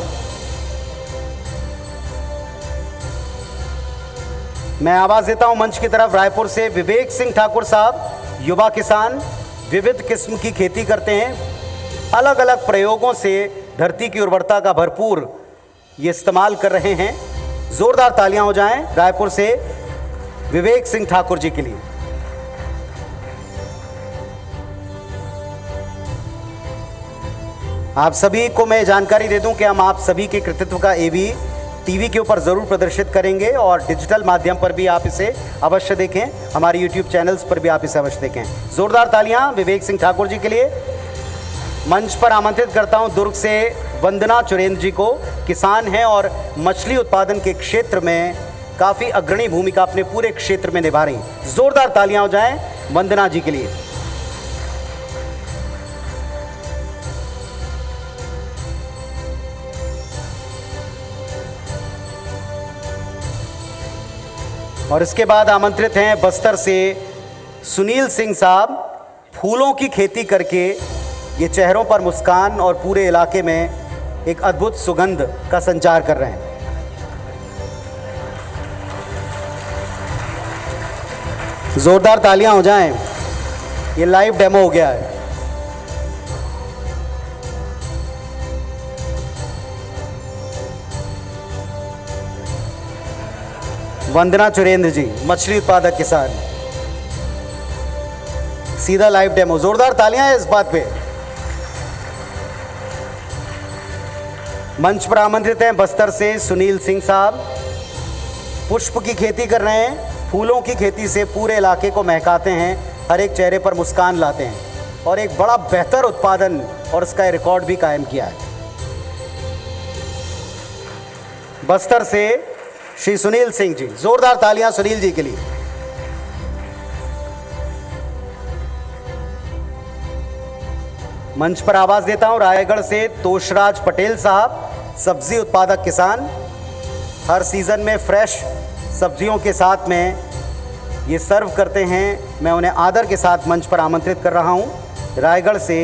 मैं आवाज देता हूं मंच की तरफ रायपुर से विवेक सिंह ठाकुर साहब, युवा किसान, विविध किस्म की खेती करते हैं। अलग अलग प्रयोगों से धरती की उर्वरता का भरपूर ये इस्तेमाल कर रहे हैं। जोरदार तालियां हो जाएं रायपुर से विवेक सिंह ठाकुर जी के लिए। आप सभी को मैं जानकारी दे दूं कि हम आप सभी के कृतित्व का एवी टीवी के ऊपर ज़रूर प्रदर्शित करेंगे और डिजिटल माध्यम पर भी आप इसे अवश्य देखें। हमारे यूट्यूब चैनल्स पर भी आप इसे अवश्य देखें। जोरदार तालियां विवेक सिंह ठाकुर जी के लिए। मंच पर आमंत्रित करता हूं दुर्ग से वंदना चुरेंद्र जी को। किसान हैं और मछली उत्पादन के क्षेत्र में काफ़ी अग्रणी भूमिका अपने पूरे क्षेत्र में निभा रही हैं। जोरदार तालियां हो जाएं वंदना जी के लिए। और इसके बाद आमंत्रित हैं बस्तर से सुनील सिंह साहब। फूलों की खेती करके ये चेहरों पर मुस्कान और पूरे इलाके में एक अद्भुत सुगंध का संचार कर रहे हैं। जोरदार तालियां हो जाएं। ये लाइव डेमो हो गया है। वंदना चुरेंद्र जी, मछली उत्पादक किसान, सीधा लाइव डेमो। जोरदार तालियां हैं इस बात पे। मंच पर आमंत्रित हैं बस्तर से सुनील सिंह साहब। पुष्प की खेती कर रहे हैं, फूलों की खेती से पूरे इलाके को महकाते हैं, हर एक चेहरे पर मुस्कान लाते हैं और एक बड़ा बेहतर उत्पादन और उसका रिकॉर्ड भी कायम किया है। बस्तर से श्री सुनील सिंह जी, जोरदार तालियां सुनील जी के लिए। मंच पर आवाज देता हूं रायगढ़ से तोषराज पटेल साहब, सब्जी उत्पादक किसान, हर सीजन में फ्रेश सब्जियों के साथ में ये सर्व करते हैं। मैं उन्हें आदर के साथ मंच पर आमंत्रित कर रहा हूं। रायगढ़ से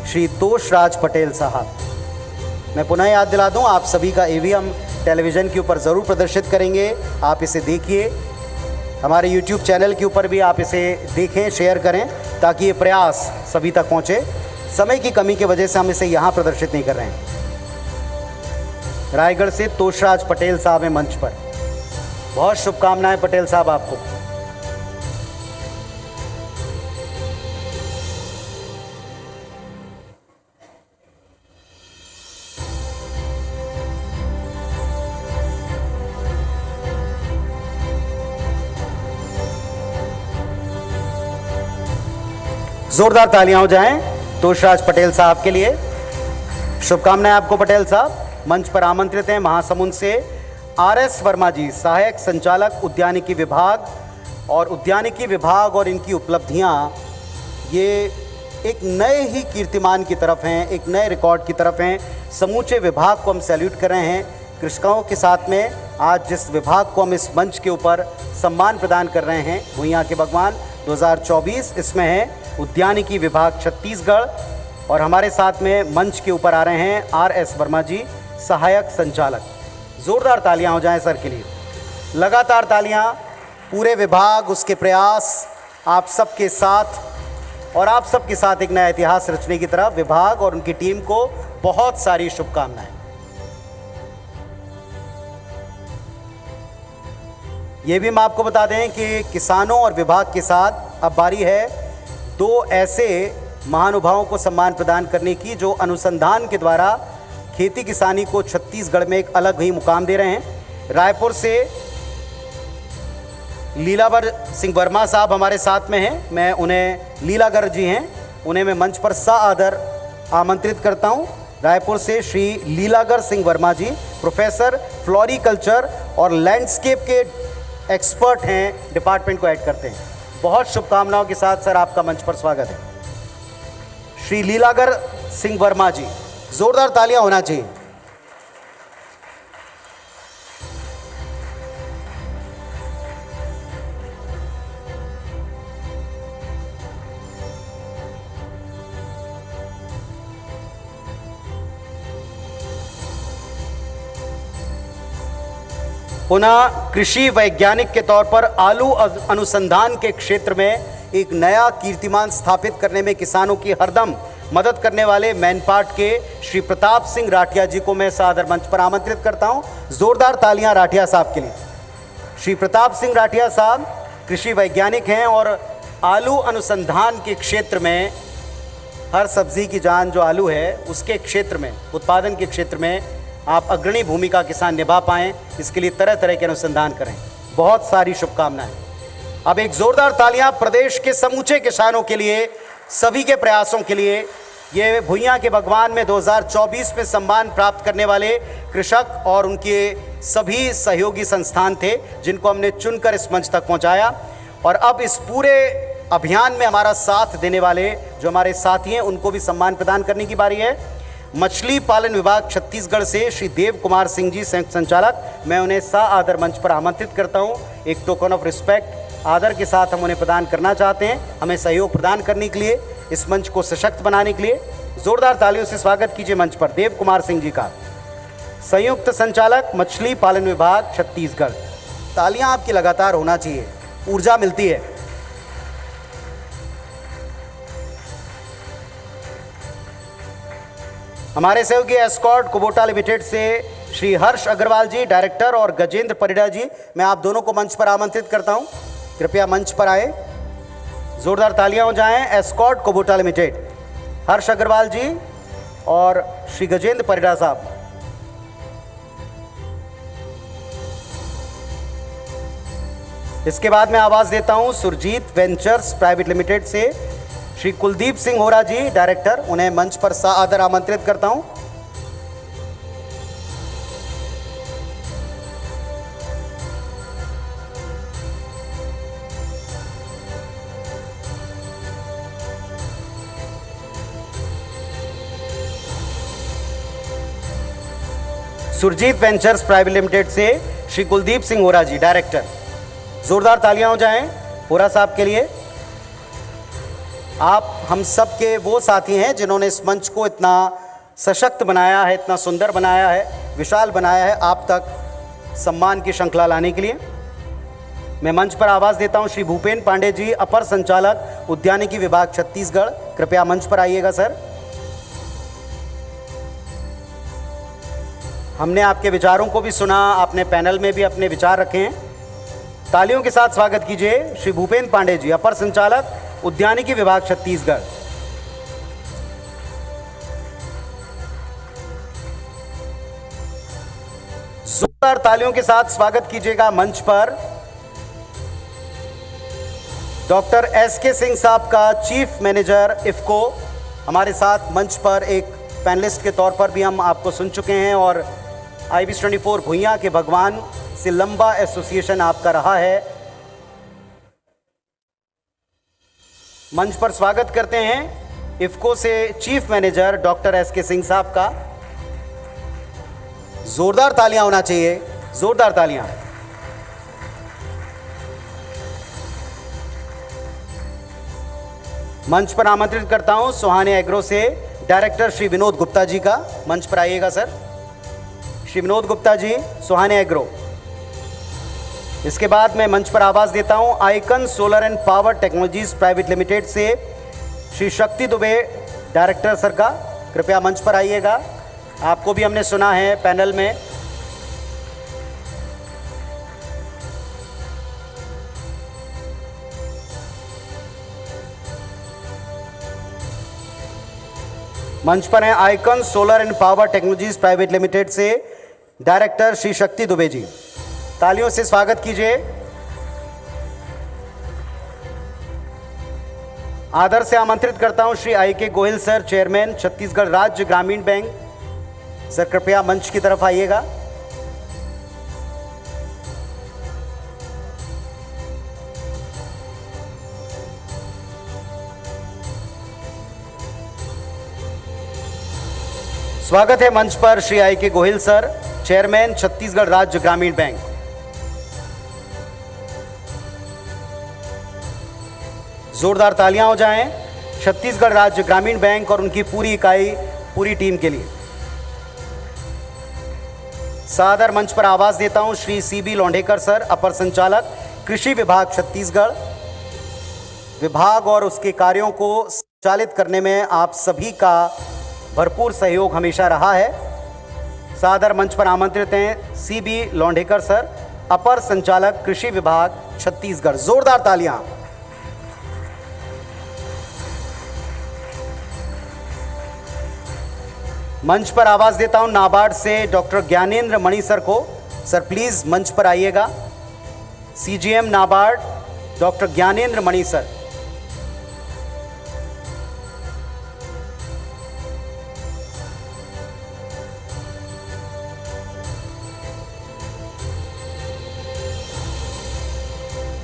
श्री तोषराज पटेल साहब। मैं पुनः याद दिला दूं, आप सभी का ईवीएम टेलीविज़न के ऊपर ज़रूर प्रदर्शित करेंगे, आप इसे देखिए। हमारे यूट्यूब चैनल के ऊपर भी आप इसे देखें, शेयर करें, ताकि ये प्रयास सभी तक पहुंचे। समय की कमी की वजह से हम इसे यहाँ प्रदर्शित नहीं कर रहे हैं। रायगढ़ से तोषराज पटेल साहब हैं मंच पर। बहुत शुभकामनाएं पटेल साहब आपको। जोरदार तालियां हो जाएं तोषराज पटेल साहब के लिए। शुभकामनाएं आपको पटेल साहब। मंच पर आमंत्रित हैं महासमुंद से आरएस वर्मा जी, सहायक संचालक उद्यानिकी विभाग। और उद्यानिकी विभाग और इनकी उपलब्धियां ये एक नए ही कीर्तिमान की तरफ हैं, एक नए रिकॉर्ड की तरफ हैं। समूचे विभाग को हम सैल्यूट कर रहे हैं। कृषकों के साथ में आज जिस विभाग को हम इस मंच के ऊपर सम्मान प्रदान कर रहे हैं, भुइयां के भगवान 2024, इसमें है उद्यानिकी विभाग छत्तीसगढ़। और हमारे साथ में मंच के ऊपर आ रहे हैं आरएस वर्मा जी, सहायक संचालक। जोरदार तालियां हो जाएं सर के लिए। लगातार तालियां, पूरे विभाग, उसके प्रयास आप सबके साथ और आप सबके साथ एक नया इतिहास रचने की तरफ विभाग और उनकी टीम को बहुत सारी शुभकामनाएं। ये भी हम आपको बता दें कि किसानों और विभाग के साथ अब बारी है दो ऐसे महानुभावों को सम्मान प्रदान करने की जो अनुसंधान के द्वारा खेती किसानी को छत्तीसगढ़ में एक अलग ही मुकाम दे रहे हैं। रायपुर से लीलावर सिंह वर्मा साहब हमारे साथ में हैं। मैं उन्हें, लीलागर जी हैं, उन्हें मैं मंच पर सादर आमंत्रित करता हूं। रायपुर से श्री लीलागर सिंह वर्मा जी, प्रोफेसर फ्लोरिकल्चर और लैंडस्केप के एक्सपर्ट हैं, डिपार्टमेंट को ऐड करते हैं। बहुत शुभकामनाओं के साथ सर आपका मंच पर स्वागत है। श्री लीलागर सिंह वर्मा जी, जोरदार तालियां होना चाहिए। पुनः कृषि वैज्ञानिक के तौर पर आलू अनुसंधान के क्षेत्र में एक नया कीर्तिमान स्थापित करने में किसानों की हरदम मदद करने वाले मैनपाट के श्री प्रताप सिंह राठिया जी को मैं सादर मंच पर आमंत्रित करता हूं। जोरदार तालियां राठिया साहब के लिए। श्री प्रताप सिंह राठिया साहब कृषि वैज्ञानिक हैं और आलू अनुसंधान के क्षेत्र में, हर सब्जी की जान जो आलू है उसके क्षेत्र में, उत्पादन के क्षेत्र में आप अग्रणी भूमिका किसान निभा पाएँ, इसके लिए तरह तरह के अनुसंधान करें। बहुत सारी शुभकामनाएं। अब एक जोरदार तालियां प्रदेश के समूचे किसानों के लिए, सभी के प्रयासों के लिए। ये भुइयां के भगवान में 2024 में सम्मान प्राप्त करने वाले कृषक और उनके सभी सहयोगी संस्थान थे जिनको हमने चुनकर इस मंच तक पहुंचाया। और अब इस पूरे अभियान में हमारा साथ देने वाले जो हमारे साथी हैं उनको भी सम्मान प्रदान करने की बारी है। मछली पालन विभाग छत्तीसगढ़ से श्री देव कुमार सिंह जी, संयुक्त संचालक, मैं उन्हें आदर मंच पर आमंत्रित करता हूं। एक टोकन ऑफ रिस्पेक्ट आदर के साथ हम उन्हें प्रदान करना चाहते हैं, हमें सहयोग प्रदान करने के लिए, इस मंच को सशक्त बनाने के लिए। जोरदार तालियों से स्वागत कीजिए मंच पर देव कुमार सिंह जी का, संयुक्त संचालक मछली पालन विभाग छत्तीसगढ़। तालियां आपकी लगातार होना चाहिए, ऊर्जा मिलती है। हमारे सहयोगी एस्कॉर्ट कुबोटा लिमिटेड से श्री हर्ष अग्रवाल जी डायरेक्टर और गजेंद्र परिडा जी, मैं आप दोनों को मंच पर आमंत्रित करता हूं, कृपया मंच पर आए। जोरदार तालियां हो जाएं। एस्कॉर्ट कुबोटा लिमिटेड, हर्ष अग्रवाल जी और श्री गजेंद्र परिडा साहब। इसके बाद मैं आवाज देता हूं सुरजीत वेंचर्स प्राइवेट लिमिटेड से श्री कुलदीप सिंह होरा जी डायरेक्टर, उन्हें मंच पर सादर आमंत्रित करता हूं। सुरजीत वेंचर्स प्राइवेट लिमिटेड से श्री कुलदीप सिंह होरा जी डायरेक्टर, जोरदार तालियां हो जाएं होरा साहब के लिए। आप हम सब के वो साथी हैं जिन्होंने इस मंच को इतना सशक्त बनाया है, इतना सुंदर बनाया है, विशाल बनाया है आप तक सम्मान की श्रृंखला लाने के लिए। मैं मंच पर आवाज़ देता हूं श्री भूपेन पांडे जी, अपर संचालक उद्यानिकी विभाग छत्तीसगढ़, कृपया मंच पर आइएगा सर। हमने आपके विचारों को भी सुना, आपने पैनल में भी अपने विचार रखे हैं। तालियों के साथ स्वागत कीजिए श्री भूपेन पांडे जी, अपर संचालक उद्यानिकी विभाग छत्तीसगढ़। जोरदार तालियों के साथ स्वागत कीजिएगा मंच पर डॉक्टर एसके सिंह साहब का, चीफ मैनेजर इफ्को। हमारे साथ मंच पर एक पैनलिस्ट के तौर पर भी हम आपको सुन चुके हैं और IBS24 भुइयां के भगवान से लंबा एसोसिएशन आपका रहा है। मंच पर स्वागत करते हैं इफ्को से chief manager doctor SK Singh साहब का। जोरदार तालियां होना चाहिए, जोरदार तालियां। मंच पर आमंत्रित करता हूं सुहाने एग्रो से डायरेक्टर श्री विनोद गुप्ता जी का, मंच पर आइएगा सर। श्री विनोद गुप्ता जी, सुहाने एग्रो। इसके बाद मैं मंच पर आवाज देता हूं icon solar and power technologies private limited से श्री शक्ति दुबे डायरेक्टर सर का, कृपया मंच पर आइएगा। आपको भी हमने सुना है पैनल में। मंच पर हैं icon solar and power technologies private limited से डायरेक्टर श्री शक्ति दुबे जी, तालियों से स्वागत कीजिए। आदर से आमंत्रित करता हूं Shri IK Gohil sir, chairman Chhattisgarh राज्य ग्रामीण बैंक। सर कृपया मंच की तरफ आइएगा। स्वागत है मंच पर Shri IK Gohil sir, chairman Chhattisgarh राज्य ग्रामीण बैंक। जोरदार तालियां हो जाएं छत्तीसगढ़ राज्य ग्रामीण बैंक और उनकी पूरी इकाई, पूरी टीम के लिए। सादर मंच पर आवाज देता हूं श्री CB लोंढेकर सर, अपर संचालक कृषि विभाग छत्तीसगढ़। विभाग और उसके कार्यों को संचालित करने में आप सभी का भरपूर सहयोग हमेशा रहा है। सादर मंच पर आमंत्रित हैं CB लोंढेकर सर, अपर संचालक कृषि विभाग छत्तीसगढ़। जोरदार तालियां। मंच पर आवाज देता हूं नाबार्ड से डॉक्टर ज्ञानेंद्र मणि सर को। सर प्लीज मंच पर आइएगा। CGM नाबार्ड डॉक्टर ज्ञानेंद्र मणि सर।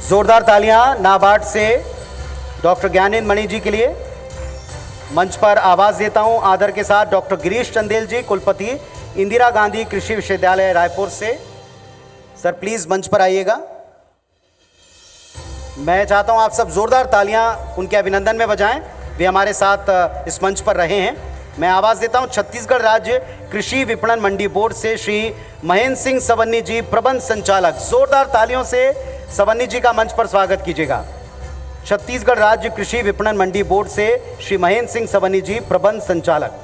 जोरदार तालियां नाबार्ड से डॉक्टर ज्ञानेंद्र मणि जी के लिए। मंच पर आवाज देता हूं आदर के साथ डॉक्टर गिरीश चंदेल जी, कुलपति इंदिरा गांधी कृषि विश्वविद्यालय रायपुर से। सर प्लीज मंच पर आइएगा। मैं चाहता हूं आप सब जोरदार तालियां उनके अभिनंदन में बजाएं, वे हमारे साथ इस मंच पर रहे हैं। मैं आवाज देता हूं छत्तीसगढ़ राज्य कृषि विपणन मंडी बोर्ड से श्री महेंद्र सिंह सवन्नी जी, प्रबंध संचालक। जोरदार तालियों से सवन्नी जी का मंच पर स्वागत कीजिएगा। छत्तीसगढ़ राज्य कृषि विपणन मंडी बोर्ड से श्री महेंद्र सिंह सवन्नी जी, प्रबंध संचालक।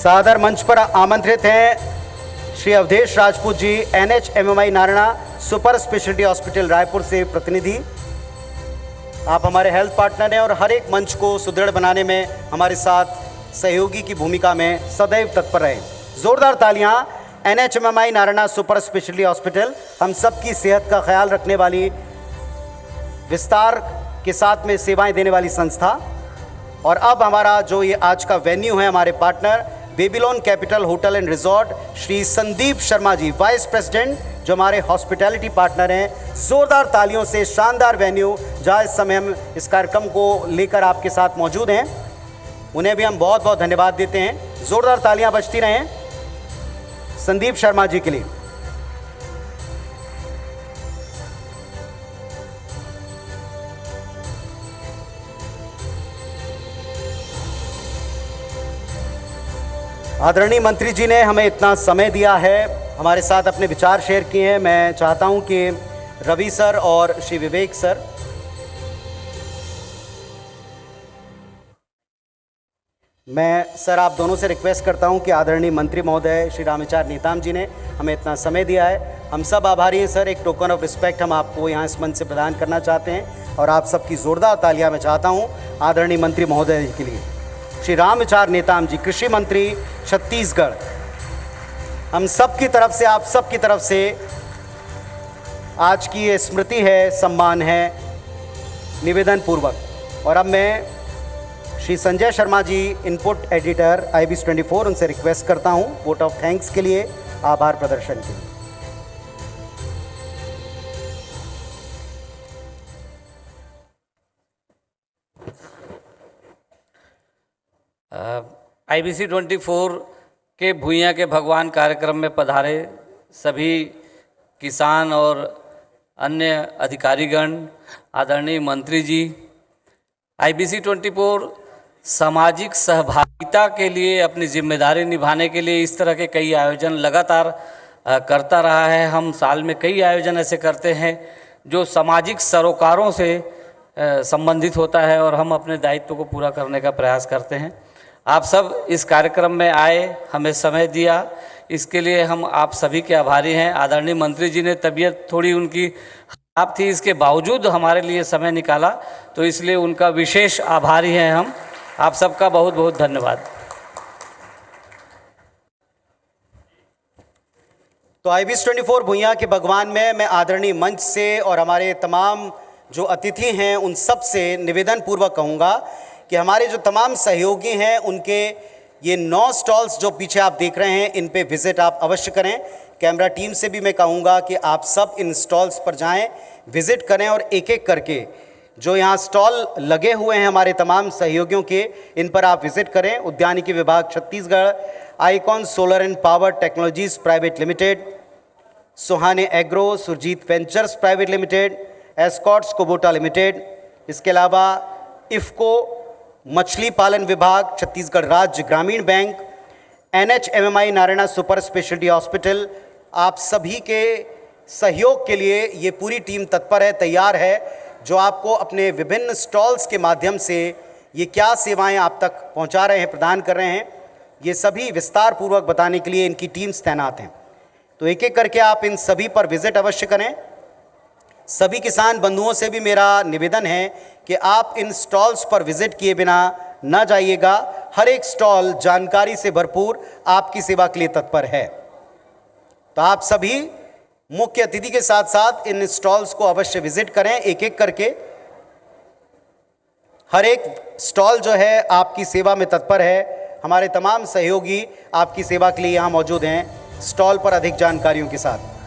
सादर मंच पर आमंत्रित हैं Shri Awadhesh Rajput ji, NHMMI Narayana super speciality hospital Raipur से प्रतिनिधि। आप हमारे हेल्थ पार्टनर हैं और हर एक मंच को सुदृढ़ बनाने में हमारे साथ सहयोगी की भूमिका में सदैव तत्पर रहे। जोरदार तालियां NHMMI Narayana super speciality hospital, हम सब की सेहत का ख्याल रखने वाली, विस्तार के साथ में सेवाएं देने वाली संस्था। और अब हमारा जो ये आज का वेन्यू है, हमारे partner Babylon capital hotel and resort, Shri Sandeep Sharma ji, vice president, जो हमारे हॉस्पिटैलिटी पार्टनर हैं। जोरदार तालियों से शानदार वेन्यू जहाँ इस समय हम इस कार्यक्रम को लेकर आपके साथ मौजूद हैं, उन्हें भी हम बहुत बहुत धन्यवाद देते हैं। जोरदार तालियां बजती रहें संदीप शर्मा जी के लिए। आदरणीय मंत्री जी ने हमें इतना समय दिया है, हमारे साथ अपने विचार शेयर किए हैं। मैं चाहता हूं कि रवि सर और श्री विवेक सर, मैं सर आप दोनों से रिक्वेस्ट करता हूं कि आदरणीय मंत्री महोदय श्री रामविचार नेताम जी ने हमें इतना समय दिया है, हम सब आभारी हैं सर। एक टोकन ऑफ रिस्पेक्ट हम आपको यहाँ इस मंच से प्रदान करना चाहते हैं और आप सबकी जोरदार तालियां मैं चाहता हूँ आदरणीय मंत्री महोदय जी के लिए। श्री रामविचार नेताम जी, कृषि मंत्री छत्तीसगढ़, हम सब की तरफ से, आप सब की तरफ से आज की ये स्मृति है, सम्मान है, निवेदन पूर्वक। और अब मैं Shri Sanjay Sharma ji, input editor IBC 24, उनसे रिक्वेस्ट करता हूं वोट ऑफ थैंक्स के लिए, आभार प्रदर्शन के लिए। IBC 24 के भुइयां के भगवान कार्यक्रम में पधारे सभी किसान और अन्य अधिकारीगण, आदरणीय मंत्री जी, IBC 24 सामाजिक सहभागिता के लिए अपनी जिम्मेदारी निभाने के लिए इस तरह के कई आयोजन लगातार करता रहा है। हम साल में कई आयोजन ऐसे करते हैं जो सामाजिक सरोकारों से संबंधित होता है और हम अपने दायित्व को पूरा करने का प्रयास करते हैं। आप सब इस कार्यक्रम में आए, हमें समय दिया, इसके लिए हम आप सभी के आभारी हैं। आदरणीय मंत्री जी ने तबीयत थोड़ी उनकी खराब थी, इसके बावजूद हमारे लिए समय निकाला, तो इसलिए उनका विशेष आभारी हैं हम। आप सबका बहुत बहुत धन्यवाद। तो IBC 24 भुइयां के भगवान में मैं आदरणीय मंच से और हमारे तमाम जो अतिथि हैं उन सब से निवेदन पूर्वक कहूँगा कि हमारे जो तमाम सहयोगी हैं उनके ये 9 स्टॉल्स जो पीछे आप देख रहे हैं, इन पे विज़िट आप अवश्य करें। कैमरा टीम से भी मैं कहूँगा कि आप सब इन स्टॉल्स पर जाएं, विज़िट करें और एक एक करके जो यहाँ स्टॉल लगे हुए हैं हमारे तमाम सहयोगियों के, इन पर आप विज़िट करें। उद्यानिकी विभाग Chhattisgarh, icon solar and power technologies private limited, Suhane agro, Surjit ventures private limited, Escorts Kubota limited, इसके अलावा इफ़को मछली पालन विभाग, छत्तीसगढ़ राज्य ग्रामीण bank, NHMMI Narayana super speciality hospital, आप सभी के सहयोग के लिए ये पूरी टीम तत्पर है, तैयार है, जो आपको अपने विभिन्न स्टॉल्स के माध्यम से ये क्या सेवाएं आप तक पहुंचा रहे हैं, प्रदान कर रहे हैं, ये सभी विस्तार पूर्वक बताने के लिए इनकी टीम्स तैनात हैं। तो एक एक करके आप इन सभी पर विज़िट अवश्य करें। सभी किसान बंधुओं से भी मेरा निवेदन है कि आप इन स्टॉल्स पर विज़िट किए बिना न जाइएगा। हर एक स्टॉल जानकारी से भरपूर आपकी सेवा के लिए तत्पर है। तो आप सभी मुख्य अतिथि के साथ साथ इन स्टॉल्स को अवश्य विज़िट करें एक एक करके। हर एक स्टॉल जो है आपकी सेवा में तत्पर है। हमारे तमाम सहयोगी आपकी सेवा के लिए यहाँ मौजूद हैं स्टॉल पर अधिक जानकारियों के साथ।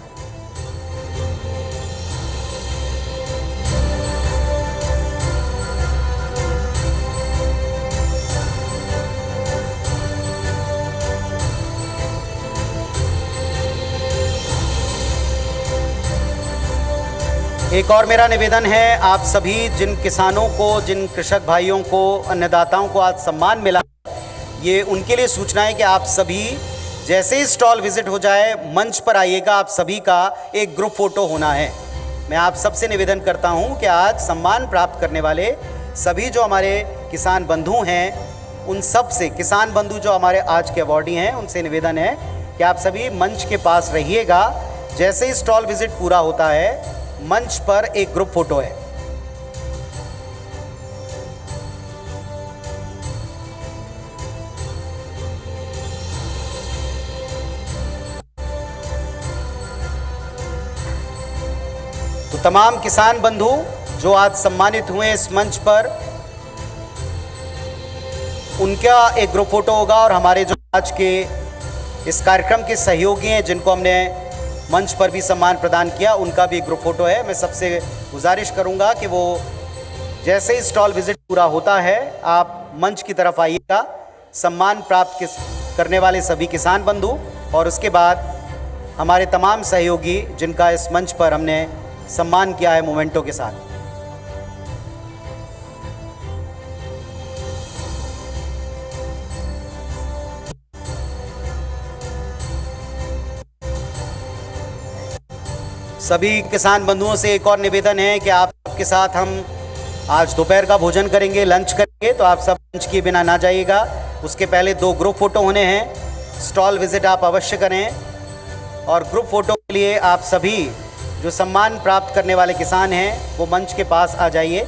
एक और मेरा निवेदन है, आप सभी जिन किसानों को, जिन कृषक भाइयों को, अन्नदाताओं को आज सम्मान मिला, ये उनके लिए सूचना है कि आप सभी जैसे ही स्टॉल विजिट हो जाए मंच पर आइएगा। आप सभी का एक ग्रुप फोटो होना है। मैं आप सबसे निवेदन करता हूं कि आज सम्मान प्राप्त करने वाले सभी जो हमारे किसान बंधु हैं उन सब से, किसान बंधु जो हमारे आज के अवॉर्डी हैं, उनसे निवेदन है कि आप सभी मंच के पास रहिएगा। जैसे ही स्टॉल विजिट पूरा होता है, मंच पर एक ग्रुप फोटो है। तो तमाम किसान बंधु जो आज सम्मानित हुए इस मंच पर, उनका एक ग्रुप फोटो होगा और हमारे जो आज के इस कार्यक्रम के सहयोगी हैं, जिनको हमने मंच पर भी सम्मान प्रदान किया, उनका भी एक ग्रुप फोटो है। मैं सबसे गुजारिश करूंगा कि वो जैसे ही स्टॉल विजिट पूरा होता है, आप मंच की तरफ आइएगा, सम्मान प्राप्त करने वाले सभी किसान बंधु, और उसके बाद हमारे तमाम सहयोगी जिनका इस मंच पर हमने सम्मान किया है मोमेंटो के साथ। सभी किसान बंधुओं से एक और निवेदन है कि आपके साथ हम आज दोपहर का भोजन करेंगे, लंच करेंगे, तो आप सब लंच किए बिना ना जाइएगा। उसके पहले 2 ग्रुप फोटो होने हैं। स्टॉल विजिट आप अवश्य करें और ग्रुप फोटो के लिए आप सभी जो सम्मान प्राप्त करने वाले किसान हैं, वो मंच के पास आ जाइए।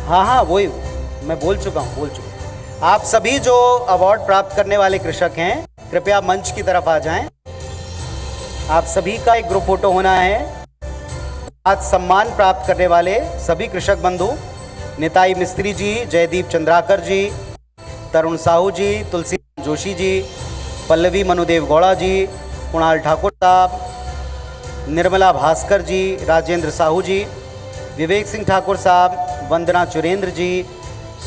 हाँ, वही मैं बोल चुका हूँ। आप सभी जो अवार्ड प्राप्त करने वाले कृषक हैं, कृपया मंच की तरफ आ जाएं। आप सभी का एक ग्रुप फोटो होना है। आज सम्मान प्राप्त करने वाले सभी कृषक बंधु, निताई मिस्त्री जी, जयदीप चंद्राकर जी, तरुण साहू जी, तुलसी जोशी जी, पल्लवी मनुदेव गौड़ा जी, कुणाल ठाकुर साहब, निर्मला भास्कर जी, राजेंद्र साहू जी, विवेक सिंह ठाकुर साहब, वंदना चुरेंद्र जी,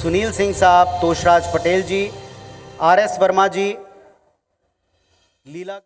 सुनील सिंह साहब, तोषराज पटेल जी, RS वर्मा जी, लीला